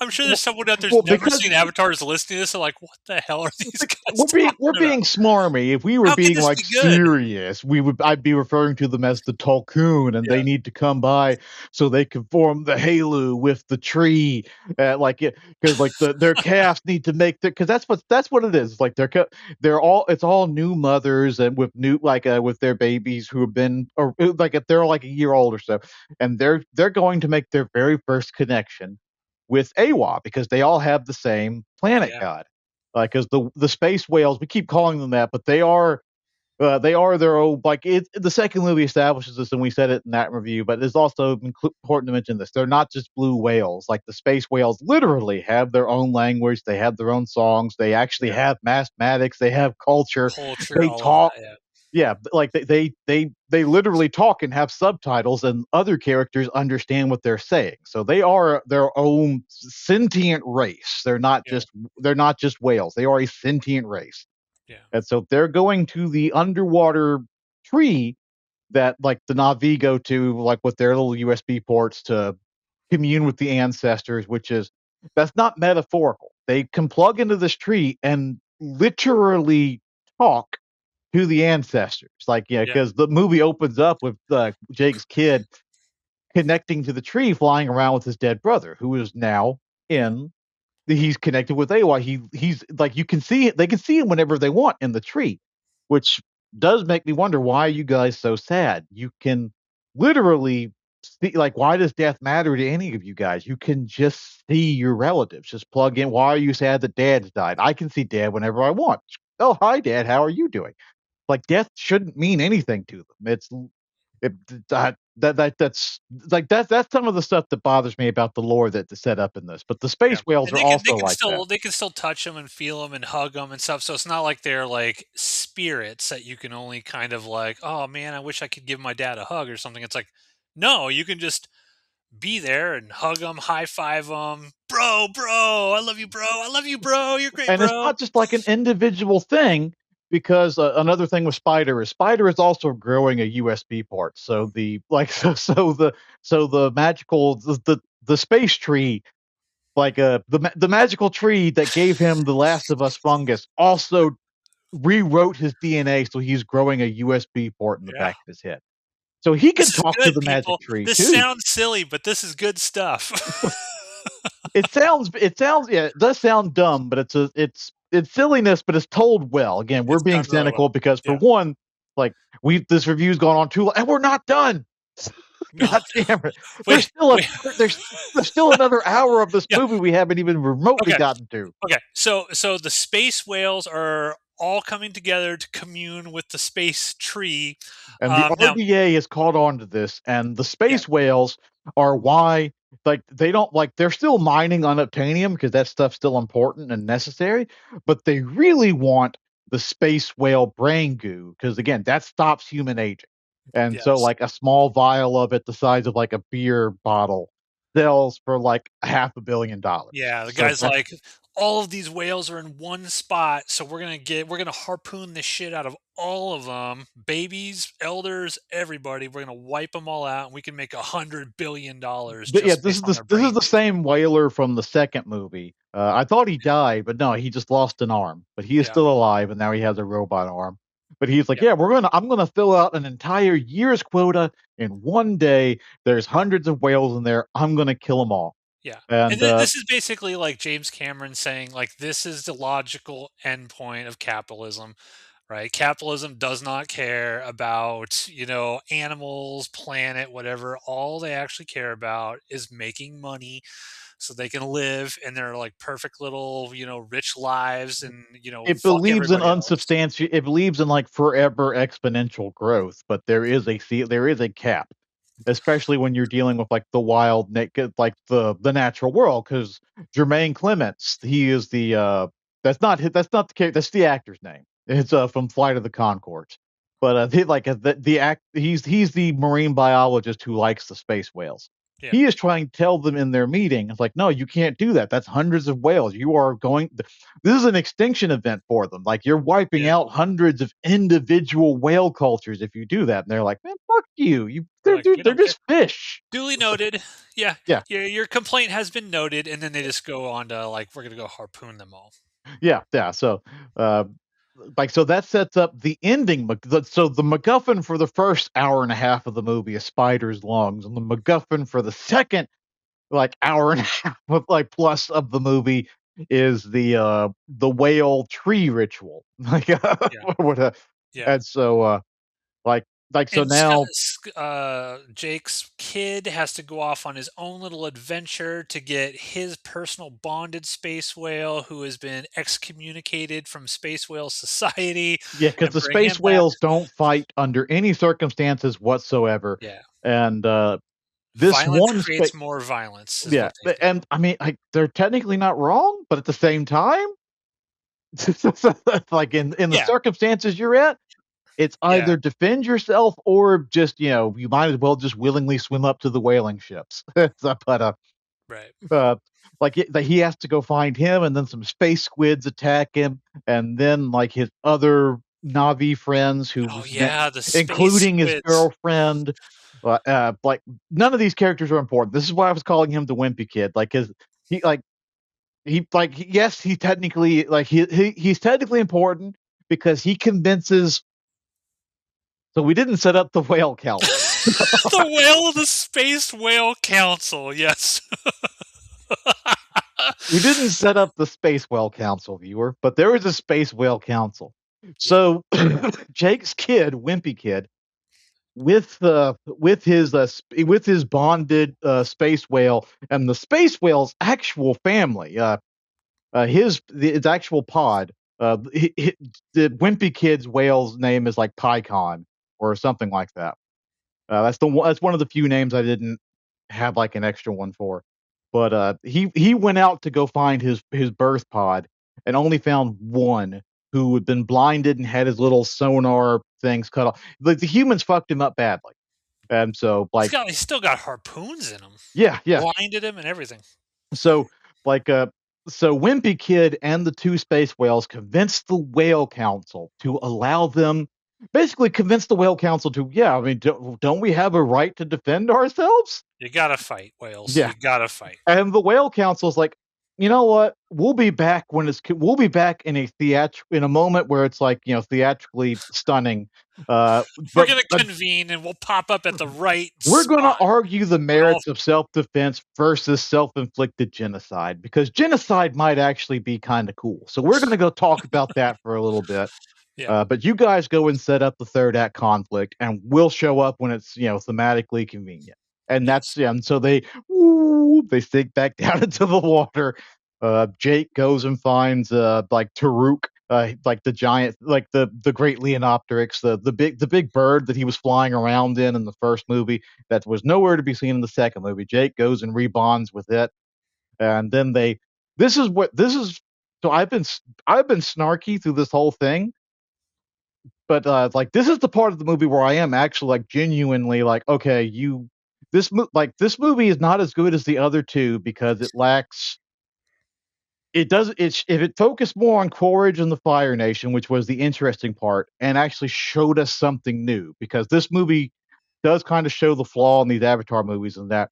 A: I'm sure there's
B: Well,
A: someone out there's
B: well,
A: never
B: because
A: seen Avatar is listening to this and like, what the hell are these guys
B: we're
A: talking about?
B: being smarmy. If we were
A: How can
B: being
A: this
B: like
A: be good?
B: serious, I'd be referring to them as the Tulkun, and
A: Yeah,
B: they need to come by so they can form the Halu with the tree, like it because like their calves need to make the because that's what it is. Like they're all it's all new mothers and with new like with their babies who have been or like if they're like a year old or so, and they're going to make their very first connection with Awa because they all have the same planet
A: yeah,
B: god. Like, because the space whales, we keep calling them that, but they are their own. Like the second movie establishes this, and we said it in that review. But it's also important to mention this: they're not just blue whales. Like the space whales, literally have their own language. They have their own songs. They actually
A: yeah.
B: have mathematics. They have culture.
A: Culture,
B: They
A: all of
B: talk.
A: that. Yeah,
B: Yeah, like they literally talk and have subtitles, and other characters understand what they're saying. So they are their own sentient race.
A: yeah,
B: They're not just whales. They are a sentient race.
A: yeah,
B: And so they're going to the underwater tree that like the Na'vi go to, like with their little USB ports to commune with the ancestors, which is that's not metaphorical. They can plug into this tree and literally talk to the ancestors. Like, yeah,
A: yeah,
B: because the movie opens up with Jake's kid connecting to the tree, flying around with his dead brother, who is now in. He's connected with AY. He's like you can see it. They can see him whenever they want in the tree, which does make me wonder why are you guys so sad? You can literally see like why does death matter to any of you guys? You can just see your relatives. Just plug in. Why are you sad that dad's died? I can see dad whenever I want. Oh, hi, dad. How are you doing? Like death shouldn't mean anything to them. It, that's like that's some of the stuff that bothers me about the lore that's set up in this. But the
A: yeah.
B: space whales
A: And
B: are
A: they
B: also
A: can
B: like that.
A: still touch them and feel them and hug them and stuff. So it's not like they're like spirits that you can only kind of like, oh man, I wish I could give my dad a hug or something. It's like, no, you can just be there and hug them, high five them, bro, I love you, bro, I love you, bro, you're great,
B: And it's
A: bro.
B: not just like an individual thing because another thing with Spider is also growing a USB port. So the like so the magical the space tree like the magical tree that gave him the Last of Us fungus also rewrote his DNA so he's growing a USB port in the
A: Yeah.
B: back of his head. So he
A: This
B: can
A: is
B: talk to
A: good,
B: the magic
A: people.
B: tree
A: This
B: too.
A: sounds silly, but this is good stuff.
B: It sounds yeah, it does sound dumb, but it's silliness, but it's told well. Again, we're
A: It's
B: being
A: done really well.
B: cynical because for
A: Yeah.
B: one, like we this review's gone on too long and we're not done.
A: No,
B: God damn it. There's
A: wait,
B: still a
A: wait.
B: there's still another hour of this
A: Yeah.
B: movie we haven't even remotely
A: Okay.
B: gotten to.
A: Okay. So the space whales are all coming together to commune with the space tree.
B: And the
A: Now,
B: RDA has caught on to this, and the
A: yeah,
B: space whales are why, like, they don't like they're still mining unobtainium because that stuff's still important and necessary, but they really want the space whale brain goo because again, that stops human aging. And so,
A: yes.
B: like, a small vial of it the size of like a beer bottle sells for like $500 million.
A: Yeah, the
B: So
A: guy's
B: that
A: like, all of these whales are in one spot, so we're gonna harpoon the shit out of all of them, babies, elders, everybody. We're gonna wipe them all out, and we can make $100 billion
B: Yeah,
A: just based on their
B: this is
A: brain
B: the
A: goo.
B: same whaler from the second movie. I thought he died, but no, he just lost an arm. But he is
A: Yeah,
B: still alive, and now he has a robot arm. But he's like,
A: yeah,
B: "Yeah, I'm gonna fill out an entire year's quota in one day. There's hundreds of whales in there. I'm gonna kill them all."
A: yeah. And
B: And
A: this is basically like James Cameron saying, like, this is the logical endpoint of capitalism, right? Capitalism does not care about, animals, planet, whatever. All they actually care about is making money so they can live in their like perfect little, rich lives and,
B: it
A: fuck
B: believes in
A: everybody else.
B: unsubstantiated. It believes in like forever exponential growth, but there is a cap, especially when you're dealing with like the wild naked, like the natural world. Because Jermaine Clements, he is the that's not the that's the actor's name. It's from Flight of the Conchords, but the act he's the marine biologist who likes the space whales.
A: Yeah.
B: He is trying to tell them in their meeting, it's like, no, you can't do that. That's hundreds of whales. You are going this is an extinction event for them. Like you're wiping
A: Yeah.
B: out hundreds of individual whale cultures if you do that. And they're like, man, fuck you.
A: They're like, we
B: They're
A: don't care.
B: just fish.
A: Duly noted. Yeah.
B: Yeah,
A: Your complaint has been noted. And then they just go on to like, we're going to go harpoon them all.
B: yeah. So, uh, so that sets up the ending. So the MacGuffin for the first hour and a half of the movie is Spider's lungs, and the MacGuffin for the second like hour and a half of like plus of the movie is the whale tree ritual. Like
A: Yeah.
B: what
A: Yeah.
B: and so like so
A: And
B: now
A: Jake's kid has to go off on his own little adventure to get his personal bonded space whale who has been excommunicated from Space Whale Society
B: yeah, because
A: and
B: the
A: bring
B: space
A: him back.
B: whales don't fight under any circumstances whatsoever,
A: Yeah.
B: and this
A: Violence
B: one
A: creates
B: space
A: more violence, is
B: yeah,
A: what they say.
B: and I mean like they're technically not wrong, but at the same time, like in the
A: Yeah.
B: circumstances you're at, it's
A: Yeah.
B: either defend yourself or just you might as well just willingly swim up to the whaling ships. So, but
A: Right.
B: uh, he has to go find him, and then some space squids attack him, and then like his other Navi friends,
A: Oh yeah, the space
B: including his
A: squids.
B: girlfriend. Like none of these characters are important. This is why I was calling him the wimpy kid. Like his he like yes, he technically he's technically important because he convinces. So we didn't set up the whale council.
A: The whale of the Space Whale Council. Yes.
B: We didn't set up the Space Whale Council, viewer, but there is a Space Whale Council.
A: Yeah.
B: So Jake's kid, Wimpy Kid, with his bonded space whale and the space whale's actual family, his actual pod, the Wimpy Kid's whale's name is like PyCon or something like that. That's one of the few names I didn't have like an extra one for. But he went out to go find his birth pod and only found one who had been blinded and had his little sonar things cut off. Like the humans fucked him up badly. And so
A: He's still got harpoons in him.
B: yeah.
A: Blinded him and everything.
B: So like so Wimpy Kid and the two space whales convinced the whale council to allow them basically convince the whale council to yeah, I mean don't we have a right to defend ourselves?
A: You gotta fight, whales.
B: Yeah.
A: You gotta fight.
B: And the whale council's like, you know what? We'll be back in in a moment where it's like theatrically stunning.
A: We're
B: But
A: gonna convene and we'll pop up at the right
B: we're going to
A: spot.
B: argue the
A: When all
B: merits of self-defense versus self-inflicted genocide because genocide might actually be kind of cool. So we're going to go talk about that for a little bit.
A: yeah,
B: But you guys go and set up the third act conflict, and we'll show up when it's thematically convenient. And
A: yes,
B: and so they sink back down into the water. Jake goes and finds like Taruk. like the giant, like the great Leonopteryx, the big bird that he was flying around in the first movie that was nowhere to be seen in the second movie. Jake goes and rebonds with it, and then they. This is. So I've been snarky through this whole thing, but like this is the part of the movie where I am actually like genuinely like, okay, this movie is not as good as the other two because it lacks it does it if it focused more on Quaritch and the Fire Nation, which was the interesting part, and actually showed us something new, because this movie does kind of show the flaw in these Avatar movies, in that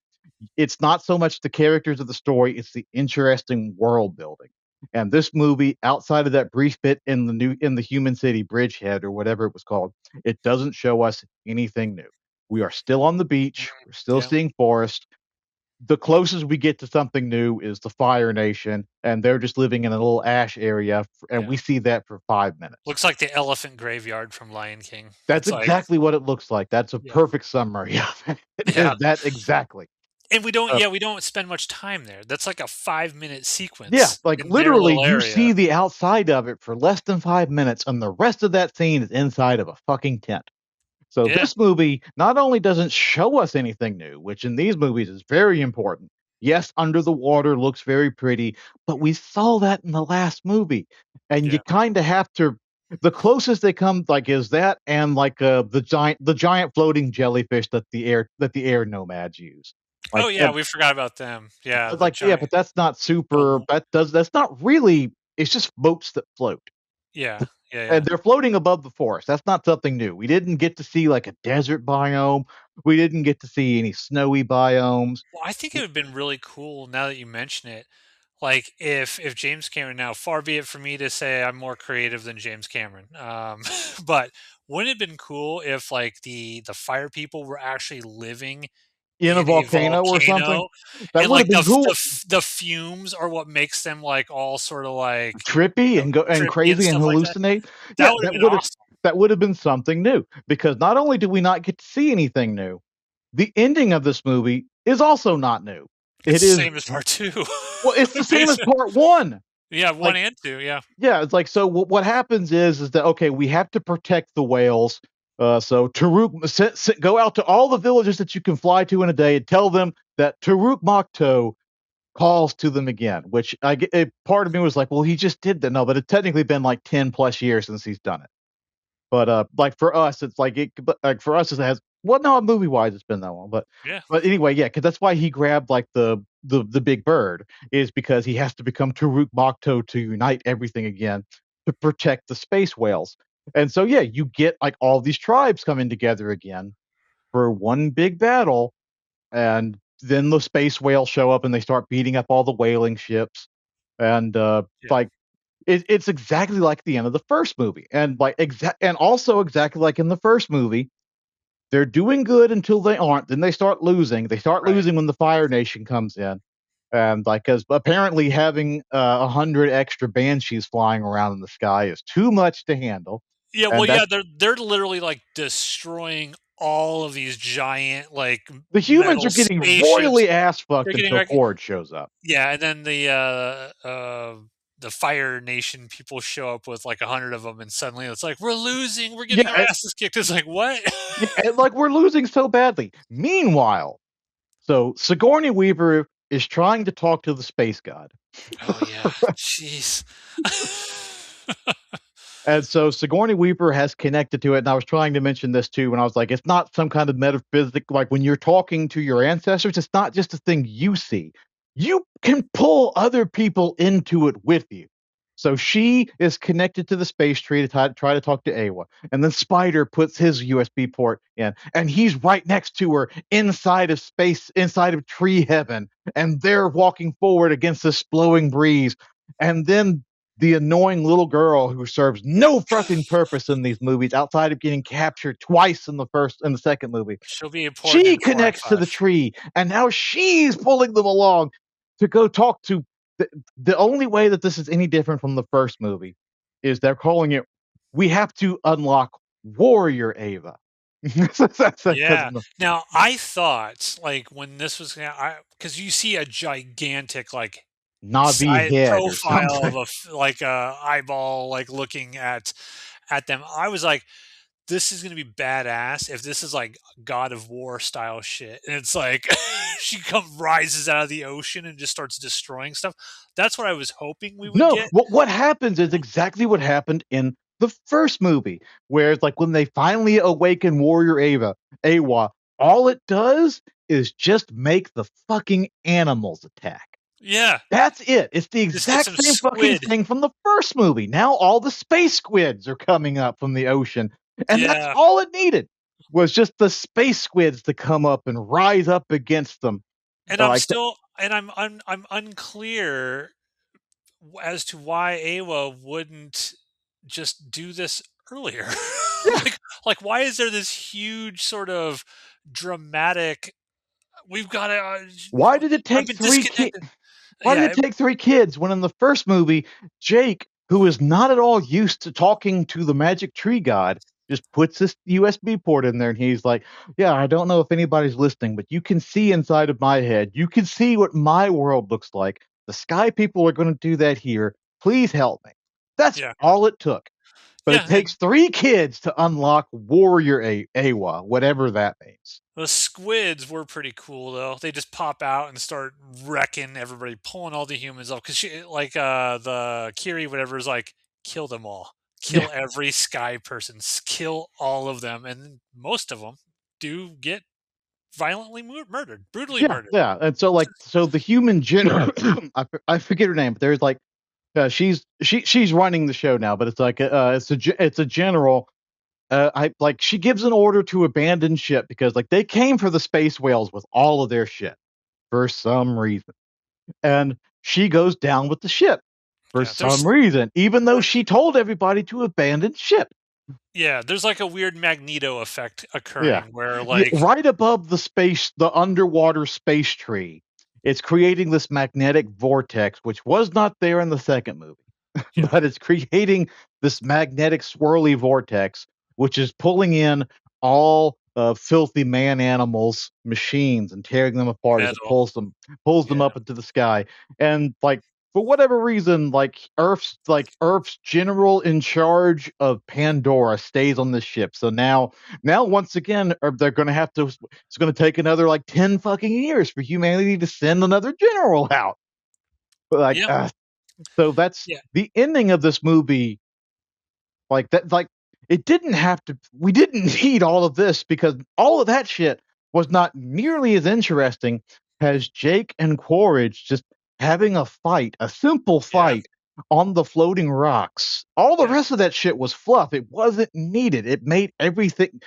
B: it's not so much the characters of the story, it's the interesting world building. And this movie, outside of that brief bit in the Human City Bridgehead or whatever it was called, it doesn't show us anything new. We are still on the beach, we're still
A: Yeah.
B: seeing forest. The closest we get to something new is the Fire Nation, and they're just living in a little ash area, and
A: Yeah.
B: we see that for 5 minutes.
A: Looks like the elephant graveyard from Lion King.
B: That's
A: It's like,
B: exactly what it looks like. That's a
A: yeah,
B: perfect summary of it. It
A: yeah,
B: is that exactly.
A: and we don't,
B: Uh,
A: yeah, we don't spend much time there. That's like a 5-minute
B: yeah,
A: sequence
B: like
A: in their
B: literally,
A: little
B: you
A: area.
B: see the outside of it for less than 5 minutes, and the rest of that scene is inside of a fucking tent. So
A: Yeah,
B: this movie not only doesn't show us anything new, which in these movies is very important. Yes, under the water looks very pretty, but we saw that in the last movie, and you
A: yeah.
B: kind of have to. The closest they come, like, is that, and like the giant floating jellyfish that the air nomads use.
A: Oh
B: Like,
A: yeah, we forgot about them. Yeah,
B: but
A: the
B: like, yeah,
A: giant
B: but that's not super.
A: bubble.
B: That's not really. It's just boats that float.
A: Yeah, yeah,
B: And
A: yeah.
B: they're floating above the forest. That's not something new. We didn't get to see like a desert biome. We didn't get to see any snowy biomes.
A: Well, I think it would have been really cool now that you mention it. Like if James Cameron, now far be it for me to say I'm more creative than James Cameron, but wouldn't it have been cool if like the fire people were actually living
B: In a
A: in a
B: volcano or something.
A: volcano,
B: That
A: and
B: would have
A: like
B: been cool.
A: the fumes are what makes them like all sort of like,
B: Trippy and go and
A: trippy and
B: crazy and
A: stuff like that.
B: hallucinate.
A: That
B: Yeah,
A: would have been awesome.
B: that would have been something new, because not only do we not get to see anything new, the ending of this movie is also not new.
A: It's
B: It
A: the
B: is
A: same as part two.
B: Well, it's the same as
A: Basically,
B: part 1.
A: yeah, one
B: Like,
A: and two. Yeah,
B: yeah, it's like, so what happens is that, okay, we have to protect the whales. So Taruk, go out to all the villages that you can fly to in a day and tell them that Taruk Makto calls to them again. Which part of me was like, well, he just did that. No, but it's technically been like 10+ years since he's done it. But like for us, it's like like for us, it has, well, no, movie wise, it's been that long. But
A: yeah,
B: anyway, yeah, because that's why he grabbed like the big bird, is because he has to become Taruk Makto to unite everything again to protect the space whales. And so yeah, you get like all these tribes coming together again for one big battle, and then the space whales show up and they start beating up all the whaling ships, and
A: yeah.
B: like it's exactly like the end of the first movie, and like and also exactly like in the first movie, they're doing good until they aren't. Then they start losing. They start
A: Right.
B: losing when the Fire Nation comes in, and like, because apparently having 100 extra banshees flying around in the sky is too much to handle,
A: Yeah, well,
B: and
A: yeah,
B: that's
A: they're literally like destroying all of these giant like
B: the humans
A: metal
B: are getting
A: spaceships.
B: royally ass
A: They're
B: fucked
A: getting
B: until
A: like,
B: Ford shows up.
A: yeah, and then the Fire Nation people show up with like 100 of them, and suddenly it's like we're losing, we're getting our
B: Yeah,
A: asses kicked. It's like what?
B: yeah, and like we're losing so badly. Meanwhile, so Sigourney Weaver is trying to talk to the space god.
A: Oh yeah, jeez.
B: And so Sigourney Weaver has connected to it. And I was trying to mention this too when I was like, it's not some kind of metaphysic. Like when you're talking to your ancestors, it's not just a thing you see. You can pull other people into it with you. So she is connected to the space tree to try to talk to Awa. And then Spider puts his USB port in, and he's right next to her inside of space, inside of tree heaven. And they're walking forward against this blowing breeze. And then the annoying little girl who serves no fucking purpose in these movies outside of getting captured twice in the second movie.
A: She'll be important
B: She
A: in four and
B: connects to the
A: five.
B: tree, and now she's pulling them along to go talk to the, the only way that this is any different from the first movie is they're calling it, we have to unlock Warrior Ava. Because
A: Yeah. Now I thought like when this was, because you see a gigantic like
B: Navi
A: side
B: head or
A: profile of
B: something.
A: like a eyeball like looking at them. I was like, this is gonna be badass if this is like God of War style shit, and it's like she come rises out of the ocean and just starts destroying stuff. That's what I was hoping we would
B: No,
A: get.
B: what happens is exactly what happened in the first movie, where it's like when they finally awaken Warrior Awa, all it does is just make the fucking animals attack.
A: Yeah,
B: That's it. It's the
A: just get
B: exact
A: some
B: same fucking
A: squid.
B: thing from the first movie. Now all the space squids are coming up from the ocean, and that's
A: Yeah,
B: all it needed was just the space squids to come up and rise up against them.
A: and I'm
B: Like,
A: still and I'm unclear as to why Awa wouldn't just do this earlier.
B: yeah,
A: like why is there this huge sort of dramatic? We've got to.
B: why did it
A: I've
B: take
A: been
B: 3 kids?
A: disconnected.
B: Why did
A: Yeah,
B: it take 3 kids when in the first movie, Jake, who is not at all used to talking to the magic tree god, just puts this USB port in there and he's like, "Yeah, I don't know if anybody's listening, but you can see inside of my head. You can see what my world looks like. The sky people are gonna do that here. Please help me." That's
A: yeah,
B: all it took. But it
A: yeah. And
B: takes 3 kids to unlock Warrior Awa, whatever that means.
A: the squids were pretty cool though. They just pop out and start wrecking everybody, pulling all the humans off. Because she, like, the Kiri, whatever, is like, kill them all,
B: Yeah.
A: kill every sky person, kill all of them, and most of them do get violently murdered, brutally
B: Yeah,
A: murdered.
B: yeah, and so, like, so the human general I forget her name, but there's, like, she's running the show now, but it's like, it's a general, I like, she gives an order to abandon ship because, like, they came for the space whales with all of their shit for some reason, and she goes down with the ship for
A: Yeah,
B: some reason, even though she told everybody to abandon ship.
A: there's like a weird Magneto effect
B: Yeah.
A: occurring where
B: Yeah,
A: like
B: right above the underwater space tree, it's creating this magnetic vortex, which was not there in the second movie,
A: yeah,
B: but it's creating this magnetic swirly vortex, which is pulling in all filthy man animals, machines, and tearing them apart as it
A: metal.
B: pulls them
A: Yeah,
B: up into the sky. And like for whatever reason, Earth's general in charge of Pandora stays on this ship. So now once again, they're gonna have to. It's gonna take another like 10 fucking years for humanity to send another general out. Like,
A: yep,
B: so that's
A: yeah,
B: the ending of this movie. Like that, like it didn't have to. We didn't need all of this because all of that shit was not nearly as interesting as Jake and Quaritch just having a fight, a simple
A: yeah,
B: fight on the floating rocks. All the
A: yeah.
B: rest of that shit was fluff. It wasn't needed. It made everything.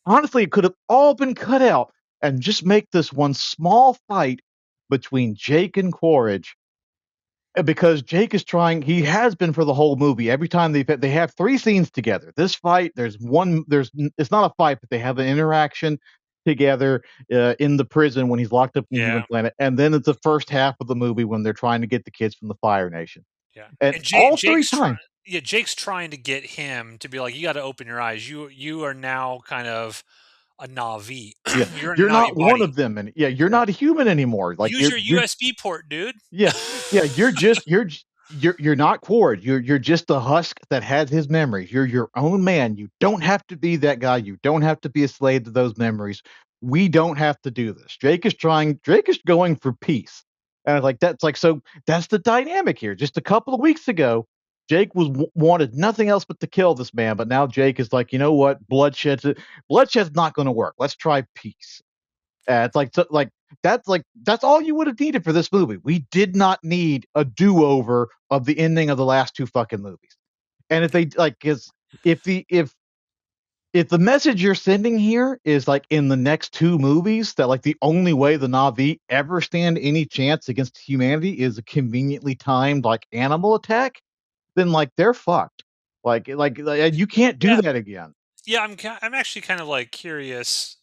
B: Honestly, it could have all been cut out and just make this one small fight between Jake and Quaritch because Jake is trying. He has been for the whole movie. Every time they have 3 scenes together. This fight, there's one. It's not a fight, but they have an interaction together in the prison when he's locked up in the human
A: Yeah,
B: planet, and then it's the first half of the movie when they're trying to get the kids from the Fire Nation.
A: yeah.
B: And
A: And
B: all 3
A: Jake's trying.
B: times,
A: Yeah, Jake's trying to get him to be like, you got to open your eyes. You are now kind of a Navi.
B: yeah,
A: You're in a
B: you're
A: Navi
B: not one
A: body.
B: of them, and yeah, you're
A: Yeah.
B: not a human anymore. Like
A: Use
B: you're
A: your
B: you're
A: USB port, dude.
B: Yeah, yeah, you're not Cord. You're just the husk that has his memories. You're your own man. You don't have to be that guy. You don't have to be a slave to those memories. We don't have to do this. Drake is going for peace. And it's like that's like so that's the dynamic here. Just a couple of weeks ago, Jake wanted nothing else but to kill this man, but now Jake is like, "You know what? Bloodshed's not going to work. Let's try peace." It's like that's all you would have needed for this movie. We did not need a do-over of the ending of the last 2 fucking movies. And if they like is if the if the message you're sending here is like in the next 2 movies that like the only way the Na'vi ever stand any chance against humanity is a conveniently timed like animal attack, then like they're fucked. You can't do
A: Yeah,
B: that again.
A: yeah. I'm actually kind of like curious.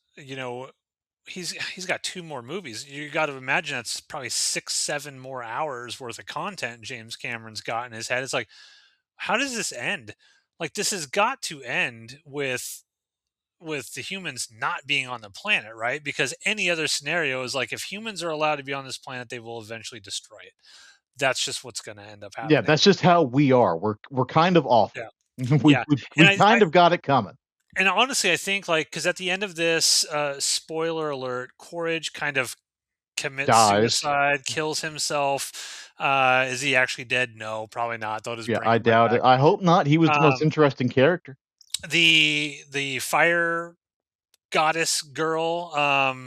A: He's got 2 more movies. You got to imagine that's probably 6, 7 more hours worth of content James Cameron's got in his head. It's like, how does this end? Like this has got to end with the humans not being on the planet, right? Because any other scenario is like if humans are allowed to be on this planet, they will eventually destroy it. that's just what's going to end up
B: Yeah,
A: happening.
B: that's just how we are. We're kind of
A: Yeah.
B: awful. We
A: Yeah.
B: we
A: And
B: we kind of got it coming.
A: and honestly, I think like because at the end of this, spoiler alert, Quaritch kind of commits
B: Dies.
A: suicide, kills himself. Is he actually dead? No, probably not. They'll just
B: Yeah,
A: bring
B: I
A: him right
B: doubt it.
A: back.
B: I hope not. He was the most
A: Um,
B: interesting character.
A: the fire goddess girl,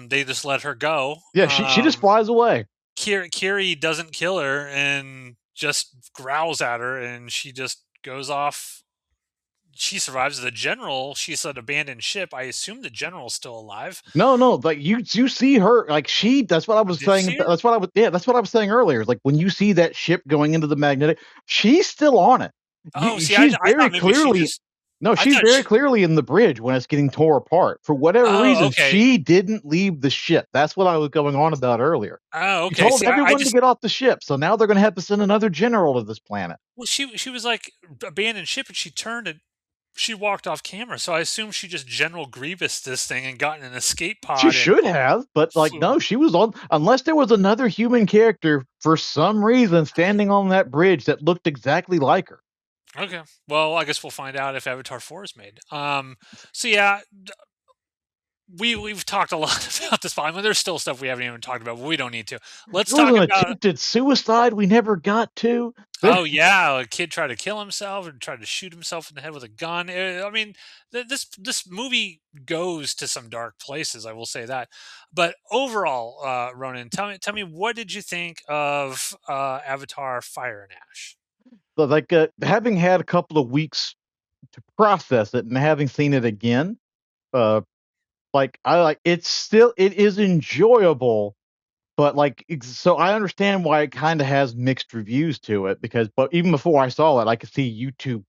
A: they just let her go.
B: Yeah, she just flies away.
A: Kiri doesn't kill her and just growls at her, and she just goes off. She survives. The general, she's an abandoned ship. I assume the general's still alive.
B: No, no, like you see her like she that's what I was
A: Did you
B: saying.
A: see her?
B: That's what I was yeah, that's what I was saying earlier. Like when you see that ship going into the magnetic, she's still on it.
A: Oh, see,
B: She's
A: I
B: very
A: thought maybe she
B: clearly
A: just.
B: no,
A: I
B: she's
A: thought
B: very
A: she.
B: clearly in the bridge when it's getting tore apart. For whatever
A: Oh,
B: reason,
A: okay.
B: she didn't leave the ship. That's what I was going on about earlier.
A: Oh,
B: She
A: okay.
B: told
A: See, I
B: everyone to
A: just.
B: get off the ship, so now they're gonna have to send another general to this planet.
A: Well, she was like abandoned ship, and she turned and she walked off camera. So I assume she just General Grievous this thing and got in an escape
B: She
A: pod and
B: should have, but, like,
A: flew.
B: no, she was on unless there was another human character for some reason standing on that bridge that looked exactly like her.
A: Okay. Well, I guess we'll find out if Avatar 4 is made. So yeah, we've talked a lot about this. I mean, there's still stuff we haven't even talked about, but we don't need to. Let's
B: There was
A: talk
B: an
A: about.
B: attempted suicide we never got to. There
A: Oh yeah, a kid tried to kill himself and tried to shoot himself in the head with a gun. I mean, this movie goes to some dark places. I will say that. But overall, Ronan, tell me, what did you think of Avatar: Fire and Ash?
B: but, like, having had a couple of weeks to process it and having seen it again, uh, like, it is enjoyable. But, like, so I understand why it kinda has mixed reviews to it because but even before I saw it, I could see YouTube,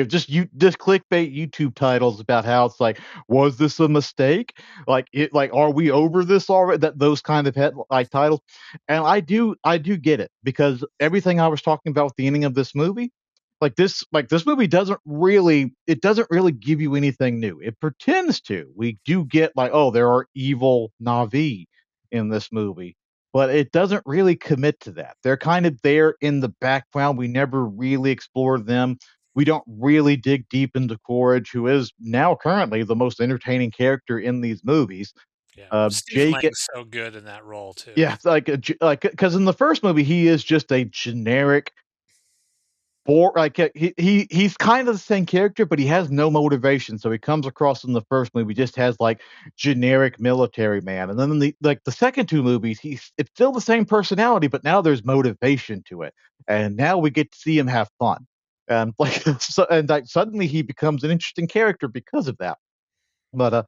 B: just clickbait YouTube titles about how it's like, "Was this a mistake?" "Are we over this already?" That those kind of titles, and I do get it because everything I was talking about with the ending of this movie, this movie doesn't really give you anything new. It pretends to. We do get, like, "Oh, there are evil Na'vi in this movie," but it doesn't really commit to that. They're kind of there in the background. We never really explore them. We don't really dig deep into Quaritch, who is now currently the most entertaining character in these movies.
A: Yeah, Stephen
B: Jake,
A: Lang's so good in that role too.
B: yeah, because in the first movie he is just a generic he's kind of the same character, but he has no motivation. So he comes across in the first movie just has like generic military man, and then in the second two movies, it's still the same personality, but now there's motivation to it, and now we get to see him have fun, and suddenly he becomes an interesting character because of that. But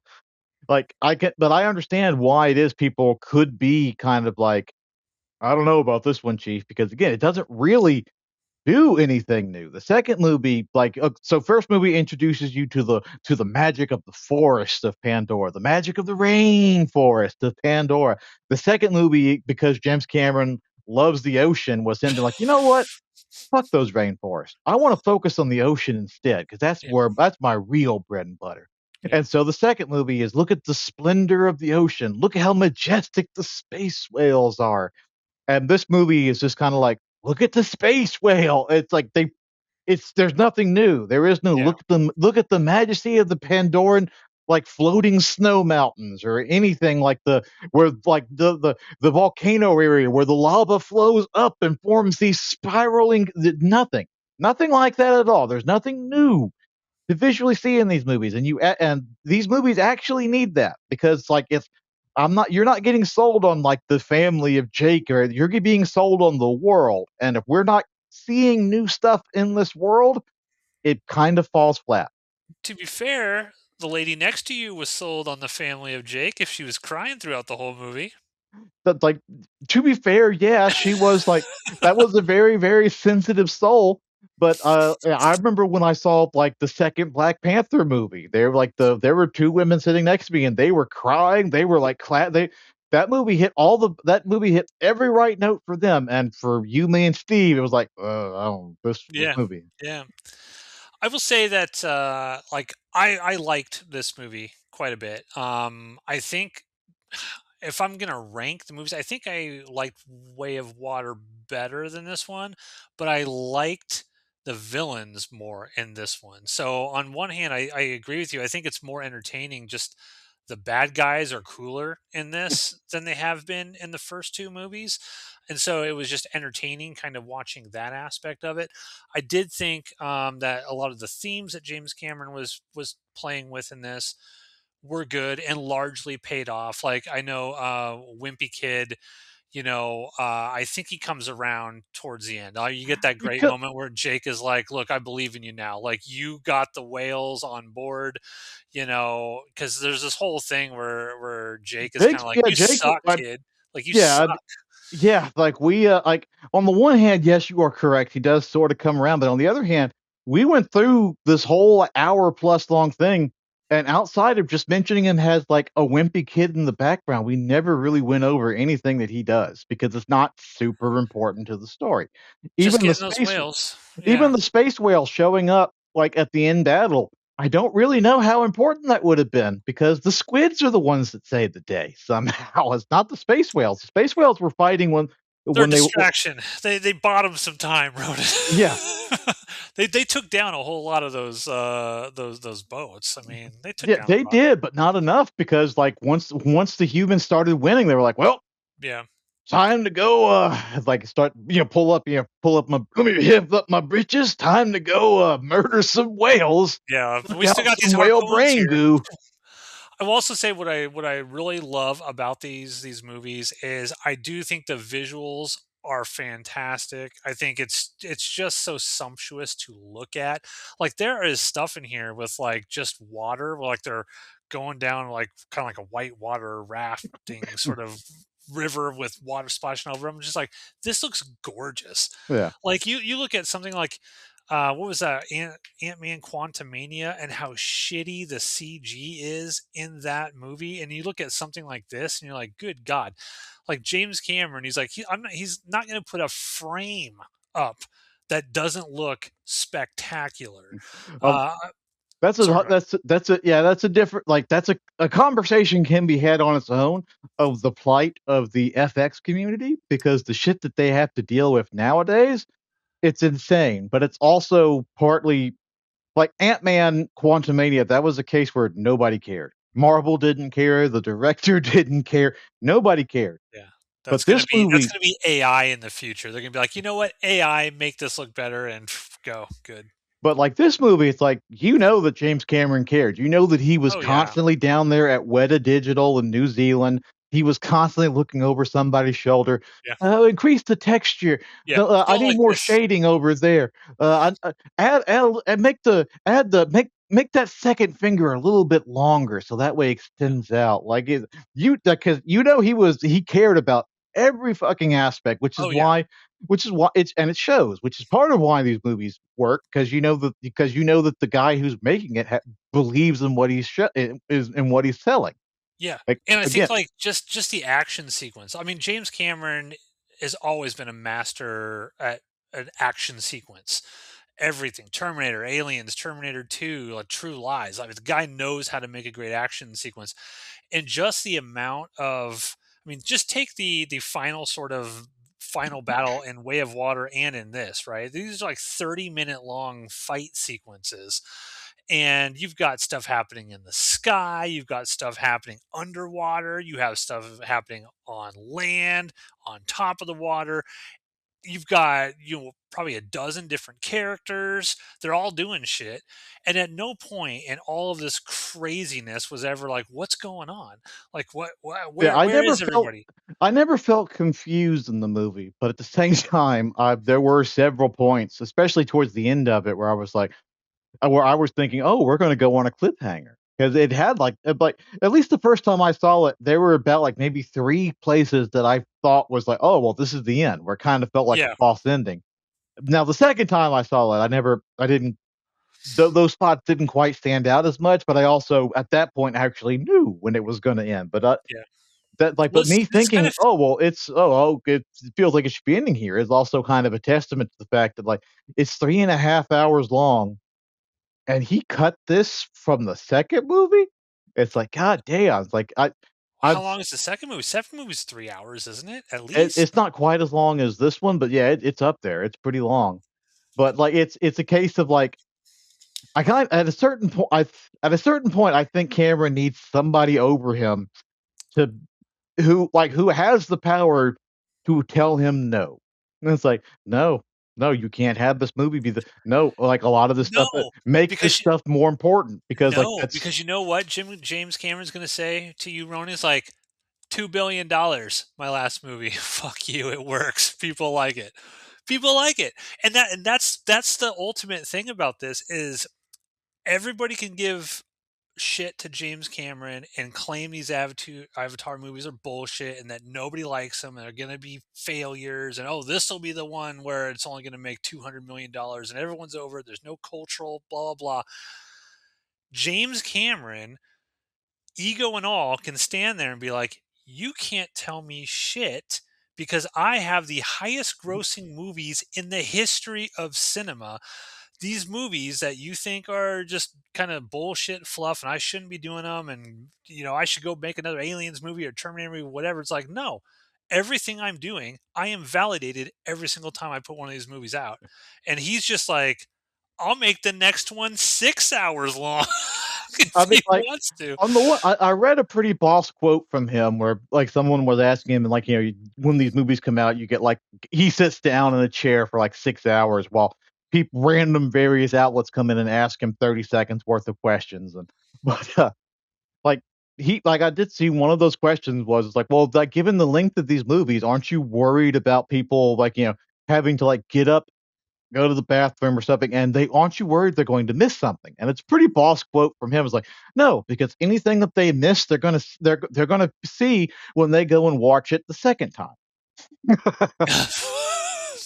B: but I understand why it is people could be kind of like I don't know about this one, Chief, because again, it doesn't really do anything new. The second movie, so first movie introduces you to the magic of the forest of Pandora, the magic of the rainforest of Pandora. The second movie, because James Cameron loves the ocean, was him being like, you know what? Fuck those rainforests. I want to focus on the ocean instead because
A: Yeah,
B: that's my real bread and butter.
A: yeah,
B: And so the second movie is look at the splendor of the ocean. Look at how majestic the space whales are. And this movie is just kinda like, "Look at the space whale." It's like there's nothing new. There is no
A: yeah.
B: look at the majesty of the Pandoran, like, floating snow mountains or anything like where, like, the volcano area where the lava flows up and forms these spiraling nothing. Nothing like that at all. There's nothing new to visually see in these movies, and these movies actually need that because, like, if I'm not you're not getting sold on, like, the family of Jake, or you're being sold on the world, and if we're not seeing new stuff in this world, it kind of falls flat.
A: To be fair, the lady next to you was sold on the family of Jake if she was crying throughout the whole movie.
B: But, like, to be fair, yeah, she was, like that was a very, very sensitive soul, but, yeah, I remember when I saw, like, the 2nd Black Panther movie, there were 2 women sitting next to me, and they were crying, they were, like, that movie hit every right note for them, and for you, me, and Steve, it was like, I don't this
A: Yeah,
B: movie."
A: yeah. I will say that like I liked this movie quite a bit. I think if I'm gonna rank the movies, I think I liked Way of Water better than this one, but I liked the villains more in this one. So on one hand, I agree with you. I think it's more entertaining. Just the bad guys are cooler in this than they have been in the first two movies. And so it was just entertaining kind of watching that aspect of it. I did think that a lot of the themes that James Cameron was playing with in this were good and largely paid off. Like I know Wimpy Kid, I think he comes around towards the end. You get that great
B: Because
A: moment where Jake is like, "Look, I believe in you now. Like you got the whales on board." Because there's this whole thing where Jake is kind
B: Jake's
A: of like,
B: yeah,
A: "You
B: Jake,
A: suck, kid. Like you
B: yeah,
A: suck."
B: yeah, like we like on the one hand, yes, you are correct. He does sort of come around, but on the other hand, we went through this whole hour plus long thing, and outside of just mentioning him has like a wimpy kid in the background, we never really went over anything that he does because it's not super important to the story.
A: Just
B: Even the
A: getting those
B: space
A: whales.
B: even
A: Yeah.
B: the space whale showing up, like, at the end battle, I don't really know how important that would have been because the squids are the ones that saved the day somehow. It's not the space whales. The space whales were fighting
A: They're a
B: when they w
A: distraction. They bought him some time, Ronan.
B: yeah,
A: They took down a whole lot of those boats. I mean, they took
B: yeah,
A: down a
B: they
A: lot.
B: did, but not enough because, like, once the humans started winning, they were like, "Well,
A: Yeah.
B: time to go, like, start, pull up my let me hip up my britches, time to go, murder some whales,
A: Yeah, but
B: cook
A: we still
B: out
A: got these
B: some whale
A: harpoons
B: brain
A: here.
B: goo."
A: I will also say what I really love about these movies is I do think the visuals are fantastic. I think it's just so sumptuous to look at. Like there is stuff in here with like just water, like they're going down like kind of like a white water rafting sort of river with water splashing over them. I'm just like this looks gorgeous.
B: Yeah.
A: Like you look at something like what was that Ant-Man Quantumania and how shitty the CG is in that movie, and you look at something like this and you're like, good God, like James Cameron, he's like, he's not going to put a frame up that doesn't look spectacular.
B: Um
A: Uh,
B: That's
A: sorry,
B: a that's a yeah, that's a different like, that's a conversation can be had on its own of the plight of the FX community because the shit that they have to deal with nowadays, it's insane, but it's also partly like Ant-Man Quantumania, that was a case where nobody cared. Marvel didn't care, the director didn't care, nobody cared.
A: yeah,
B: But this
A: that's
B: movie
A: gonna be AI in the future. They're gonna be like, you know what, AI, make this look better, and go good.
B: But, like, this movie, it's like, you know that James Cameron cared. You know that he was
A: Oh yeah,
B: constantly down there at Weta Digital in New Zealand. He was constantly looking over somebody's shoulder.
A: yeah,
B: "Oh, increase the texture.
A: yeah.
B: No, I
A: Don't
B: need
A: like
B: more
A: this.
B: shading over there. Make make that second finger a little bit longer so that way it
A: Yeah.
B: extends out." Like, because you know he cared about every fucking aspect,
A: Oh yeah.
B: which is why it's and it shows, which is part of why these movies work because you know that the guy who's making it believes in what is in what he's selling.
A: Yeah,
B: Like
A: and I think,
B: again,
A: like, just the action sequence. I mean, James Cameron has always been a master at an action sequence. Everything, Terminator, Aliens, Terminator 2, like, True Lies. I mean, the guy knows how to make a great action sequence, and just the amount of I mean, just take the final sort of final battle in Way of Water and in this, right? These are like 30-minute long fight sequences. And you've got stuff happening in the sky, you've got stuff happening underwater, you have stuff happening on land, on top of the water. You've got, probably a dozen different characters. They're all doing shit. And at no point in all of this craziness was ever like, what's going on? Like,
B: yeah,
A: where is everybody?
B: I never felt confused in the movie, but at the same time, there were several points, especially towards the end of it, where I was thinking, "Oh, we're gonna go on a cliffhanger," because it had, like at least the first time I saw it, there were about, like, maybe 3 places that I thought was like, "Oh, well, this is the end," where it kinda felt like a
A: Yeah.
B: false ending. Now, the second time I saw it, I didn't those spots didn't quite stand out as much, but I also, at that point, actually knew when it was gonna end,
A: Yeah.
B: but
A: Was
B: me
A: this kind
B: thinking,
A: of
B: "Oh, well, it feels like it should be ending here," is also kind of a testament to the fact that, like, it's 3.5 hours long and he cut this from the second movie? It's like, god damn, it's like, I
A: How
B: I've
A: long is the second movie? Second movie's 3 hours, isn't it? At
B: it,
A: least.
B: it's not quite as long as this one, but yeah, it's up there. It's pretty long. But like it's a case of like I kind at a certain point at a certain point I think Cameron needs somebody over him to who has the power to tell him no. And it's like, "No, no, you can't have this movie be the no." Like a lot of this stuff
A: No,
B: make this
A: because
B: stuff more important because like
A: no,
B: that's
A: because you know what James Cameron's gonna say to you, Ron, is like $2 billion. My last movie. Fuck you. It works. People like it. People like it, and that's the ultimate thing about this is everybody can give shit to James Cameron and claim these Avatar movies are bullshit and that nobody likes them and they're going to be failures and oh this will be the one where it's only going to make $200 million and everyone's over it. There's no cultural blah blah blah. James Cameron, ego and all, can stand there and be like, you can't tell me shit because I have the highest grossing movies in the history of cinema. These movies that you think are just kind of bullshit fluff and I shouldn't be doing them and I should go make another Aliens movie or Terminator movie, whatever. It's like, no, everything I'm doing, I am validated every single time I put one of these movies out. And he's just like, I'll make the next one 6 hours long if
B: I mean,
A: he
B: like,
A: wants to.
B: on the one I read a pretty boss quote from him where, like, someone was asking him, and, like, when these movies come out, you get, like he sits down in a chair for, like, 6 hours while random various outlets come in and ask him 30 seconds worth of questions, and but, like, I did see one of those questions was like, "Well, like, given the length of these movies, aren't you worried about people, like, having to, like, get up, go to the bathroom or something, and they aren't you worried they're going to miss something?" And it's a pretty boss quote from him. It's like, "No, because anything that they miss, they're gonna see when they go and watch it the second time."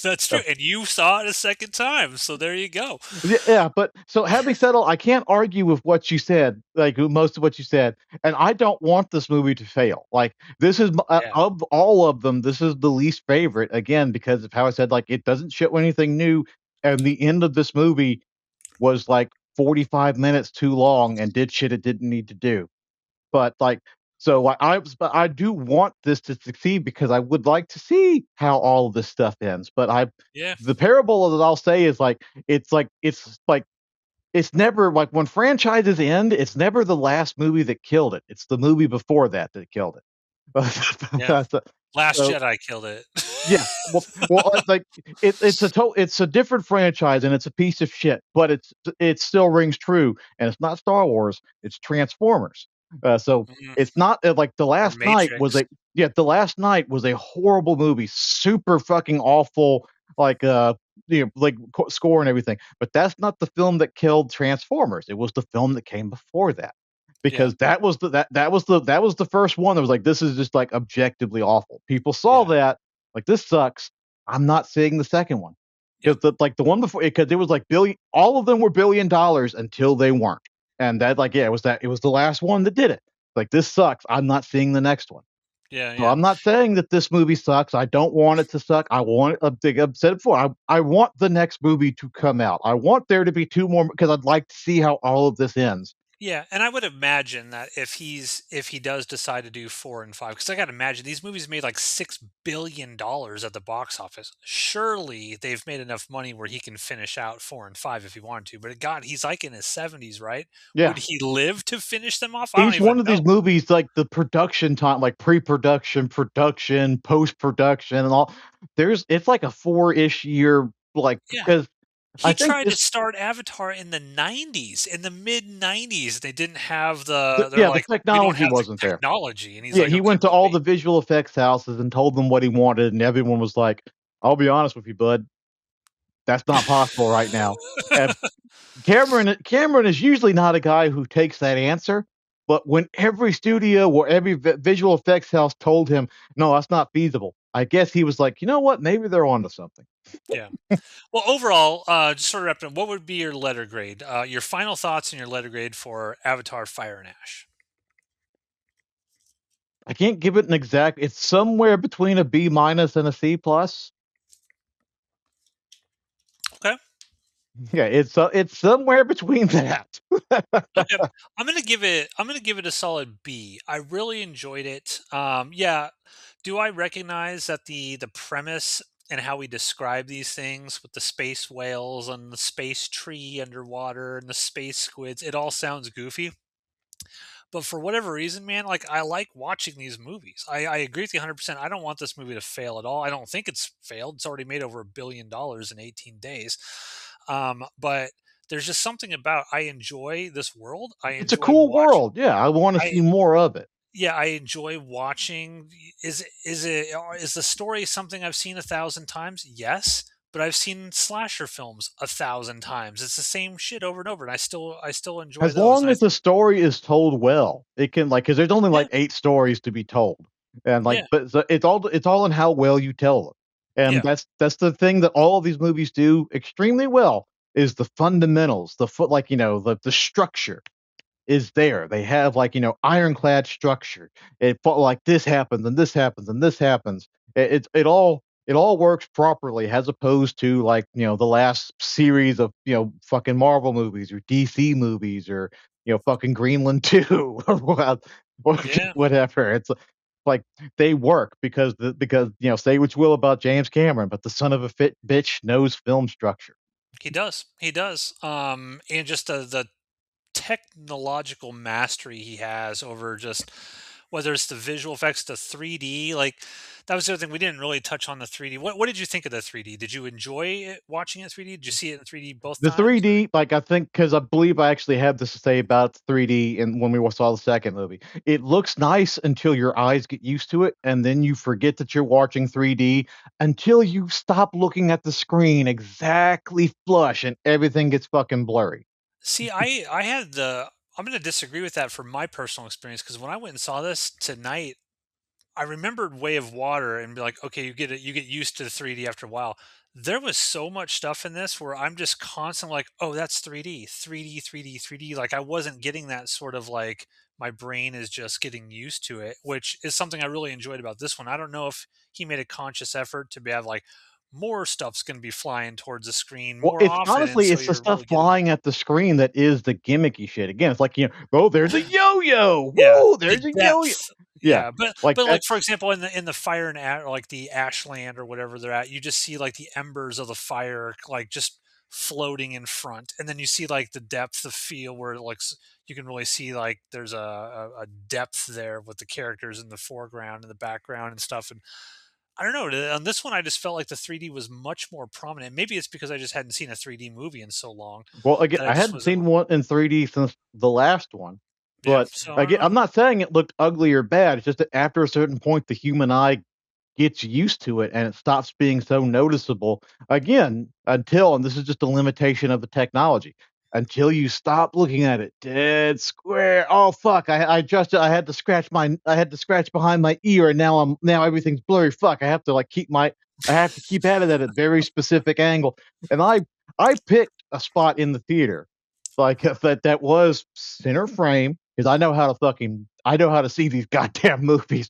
A: That's true.
B: So,
A: And you saw it a second time. So there you go.
B: yeah, but so having said all, I can't argue with what you said, like most of what you said, and I don't want this movie to fail. Like this is
A: Yeah.
B: of all of them, this is the least favorite. Again, because of how I said, like it doesn't show anything new, and the end of this movie was like 45 minutes too long and did shit it didn't need to do. But like, so but I do want this to succeed because I would like to see how all of this stuff ends. But
A: Yeah.
B: the parable that I'll say is like it's never like when franchises end, it's never the last movie that killed it. It's the movie before that that killed
A: Yeah.
B: it. so,
A: Last
B: so
A: Jedi killed it.
B: yeah. Like it's a different franchise and it's a piece of shit, but it still rings true, and it's not Star Wars, it's Transformers. So
A: Mhm.
B: it's not like
A: Or Matrix.
B: The Last Night was a horrible movie, super fucking awful, like score and everything. But that's not the film that killed Transformers. It was the film that came before that.
A: Yeah.
B: Because that was the first one that was like, this is just like objectively awful. People saw
A: Yeah.
B: that, like this sucks. I'm not seeing the second one.
A: Yep.
B: Because the one before because it was like billion all of them were $1 billion until they weren't. And that like, yeah, it was the last one that did it. Like this sucks. I'm not seeing the next one.
A: Yeah.
B: So
A: Yeah.
B: I'm not saying that this movie sucks. I don't want it to suck. I want I've said it before. I want the next movie to come out. I want there to be two more because I'd like to see how all of this ends.
A: Yeah, and I would imagine that if he does decide to do 4 and 5, because I got to imagine these movies made like $6 billion at the box office. Surely they've made enough money where he can finish out 4 and 5 if he wanted to. But God, he's like in his 70s, right?
B: Yeah.
A: Would he live to finish them off? I don't
B: Each
A: even
B: one of
A: know.
B: these movies, like the production time, like pre-production, production, post-production, and all it's like a 4-ish year, like
A: Yeah,
B: because I
A: he
B: think
A: tried to
B: this
A: start Avatar in the 90s, in the mid 90s. They didn't have they're
B: yeah, the
A: like, we don't
B: technology
A: have the
B: wasn't there.
A: technology, and he's
B: Yeah,
A: like,
B: he
A: okay,
B: went to
A: we'll
B: all
A: wait.
B: the visual effects houses and told them what he wanted, and everyone was like, "I'll be honest with you, bud, that's not possible right now." And Cameron is usually not a guy who takes that answer, but when every studio or every visual effects house told him, "No, that's not feasible," I guess he was like, "You know what? Maybe they're onto something."
A: Yeah. Well, overall, just sort of wrapping up, what would be your letter grade? Your final thoughts and your letter grade for Avatar: Fire and Ash.
B: I can't give it an exact it's somewhere between a B minus and a C plus.
A: Okay.
B: Yeah, it's somewhere between that.
A: Okay, I'm gonna give it a solid B. I really enjoyed it. Yeah, do I recognize that the premise and how we describe these things with the space whales and the space tree underwater and the space squids, it all sounds goofy. But for whatever reason, man, like I like watching these movies. I agree with you 100%. I don't want this movie to fail at all. I don't think it's failed. It's already made over $1 billion in 18 days. But there's just something about I enjoy this world. I
B: It's a
A: enjoy
B: cool
A: watch.
B: world. Yeah, I wanna
A: I
B: see more of it.
A: Yeah, I enjoy watching. Is the story something I've seen 1,000 times? Yes, but I've seen slasher films 1,000 times. It's the same shit over and over, and I still enjoy
B: As
A: those.
B: long
A: And I
B: as the story is told well, it can like because there's only,
A: Yeah,
B: like, 8 stories to be told, and, like
A: yeah,
B: but so it's all in how well you tell them, and
A: yeah.
B: that's the thing that all of these movies do extremely well, is the fundamentals, the foot like, the structure is there. They have, like, ironclad structure. It felt like this happens, and this happens, and this happens. It all works properly as opposed to, like, the last series of, fucking Marvel movies or DC movies or, fucking Greenland 2 or or
A: Yeah,
B: whatever. It's like they work because, say what you will about James Cameron, but the son of a fit bitch knows film structure.
A: he does. He does. And just the technological mastery he has over just whether it's the visual effects, the 3D. Like that was the other thing we didn't really touch on the 3D. What did you think of the 3D? Did you enjoy it watching it 3D? Did you see it in 3D both
B: The
A: times? Or?
B: 3D, like, I think, because I believe I actually had this to say about 3D and when we saw the second movie. It looks nice until your eyes get used to it, and then you forget that you're watching 3D until you stop looking at the screen exactly flush and everything gets fucking blurry.
A: See, I had the I'm going to disagree with that from my personal experience because when I went and saw this tonight, I remembered Way of Water and be like, okay, you get used to the 3D after a while. There was so much stuff in this where I'm just constantly like, oh, that's 3D, 3D, 3D, 3D. Like I wasn't getting that sort of like my brain is just getting used to it, which is something I really enjoyed about this one. I don't know if he made a conscious effort to have like more stuff's going to be flying towards the screen
B: Well,
A: more
B: it's
A: often, and
B: honestly,
A: so
B: it's the
A: you're
B: stuff
A: really getting it.
B: flying at the screen that is the gimmicky shit. Again, it's like, "Oh, there's a yo-yo.
A: Yeah,
B: Woo,
A: the
B: there's a yo-yo."
A: depth.
B: Yeah,
A: Yeah, but
B: like
A: but,
B: that.
A: like, for example, in the fire and a like, the ashland or whatever they're at, you just see, like, the embers of the fire, like, just floating in front, and then you see, like, the depth of field where, like, you can really see, like, there's a depth there with the characters in the foreground and the background and stuff, and I don't know, on this one, I just felt like the 3D was much more prominent. Maybe it's because I just hadn't seen a 3D movie in so long
B: Well, again,
A: that I
B: I
A: just
B: hadn't
A: wasn't.
B: seen one in 3D since the last one,
A: Yeah,
B: but,
A: so I don't
B: again,
A: know.
B: I'm not saying it looked ugly or bad, it's just that after a certain point, the human eye gets used to it and it stops being so noticeable. Again, until and this is just a limitation of the technology, until you stop looking at it dead square. "Oh, fuck, I had to scratch behind my ear, and now everything's blurry. Fuck, I have to keep at it at a very specific angle." And I picked a spot in the theater, like, that was center frame because I know how to see these goddamn movies.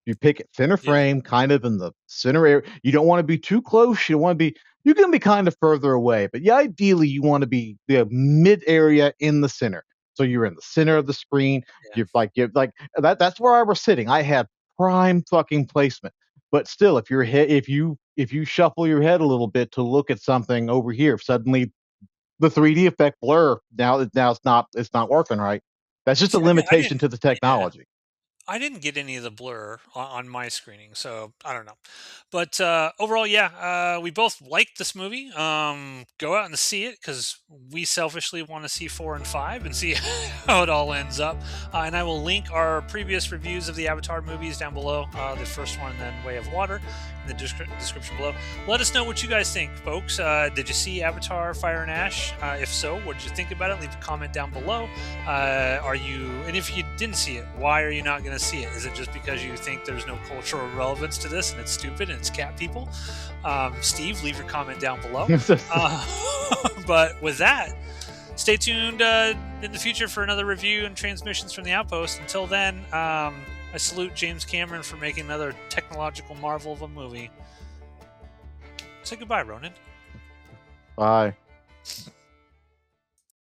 B: You pick it center
A: Yeah,
B: frame, kind of in the center area. You don't wanna be too close, you can be kind of further away, but, yeah, ideally, you wanna be the mid area in the center. So you're in the center of the screen,
A: yeah.
B: you're like that's where I was sitting. I had prime fucking placement. But still, if you shuffle your head a little bit to look at something over here, suddenly the 3D effect blur, now it's not working right. That's just a
A: See, I
B: limitation
A: didn't.
B: to the
A: Yeah.
B: technology.
A: I didn't get any of the blur on my screening, so I don't know. But overall, yeah, we both liked this movie. Go out and see it because we selfishly want to see 4 and 5 and see how it all ends up. And I will link our previous reviews of the Avatar movies down below. The first one, and then Way of Water, in the description below. Let us know what you guys think, folks. Did you see Avatar: Fire and Ash? If so, what did you think about it? Leave a comment down below. And if you didn't see it, why are you not going to see it? Is it just because you think there's no cultural relevance to this and it's stupid and it's cat people? Steve, leave your comment down below. But with that, stay tuned in the future for another review and transmissions from the Outpost. Until then, I salute James Cameron for making another technological marvel of a movie. Say goodbye, Ronan.
B: Bye.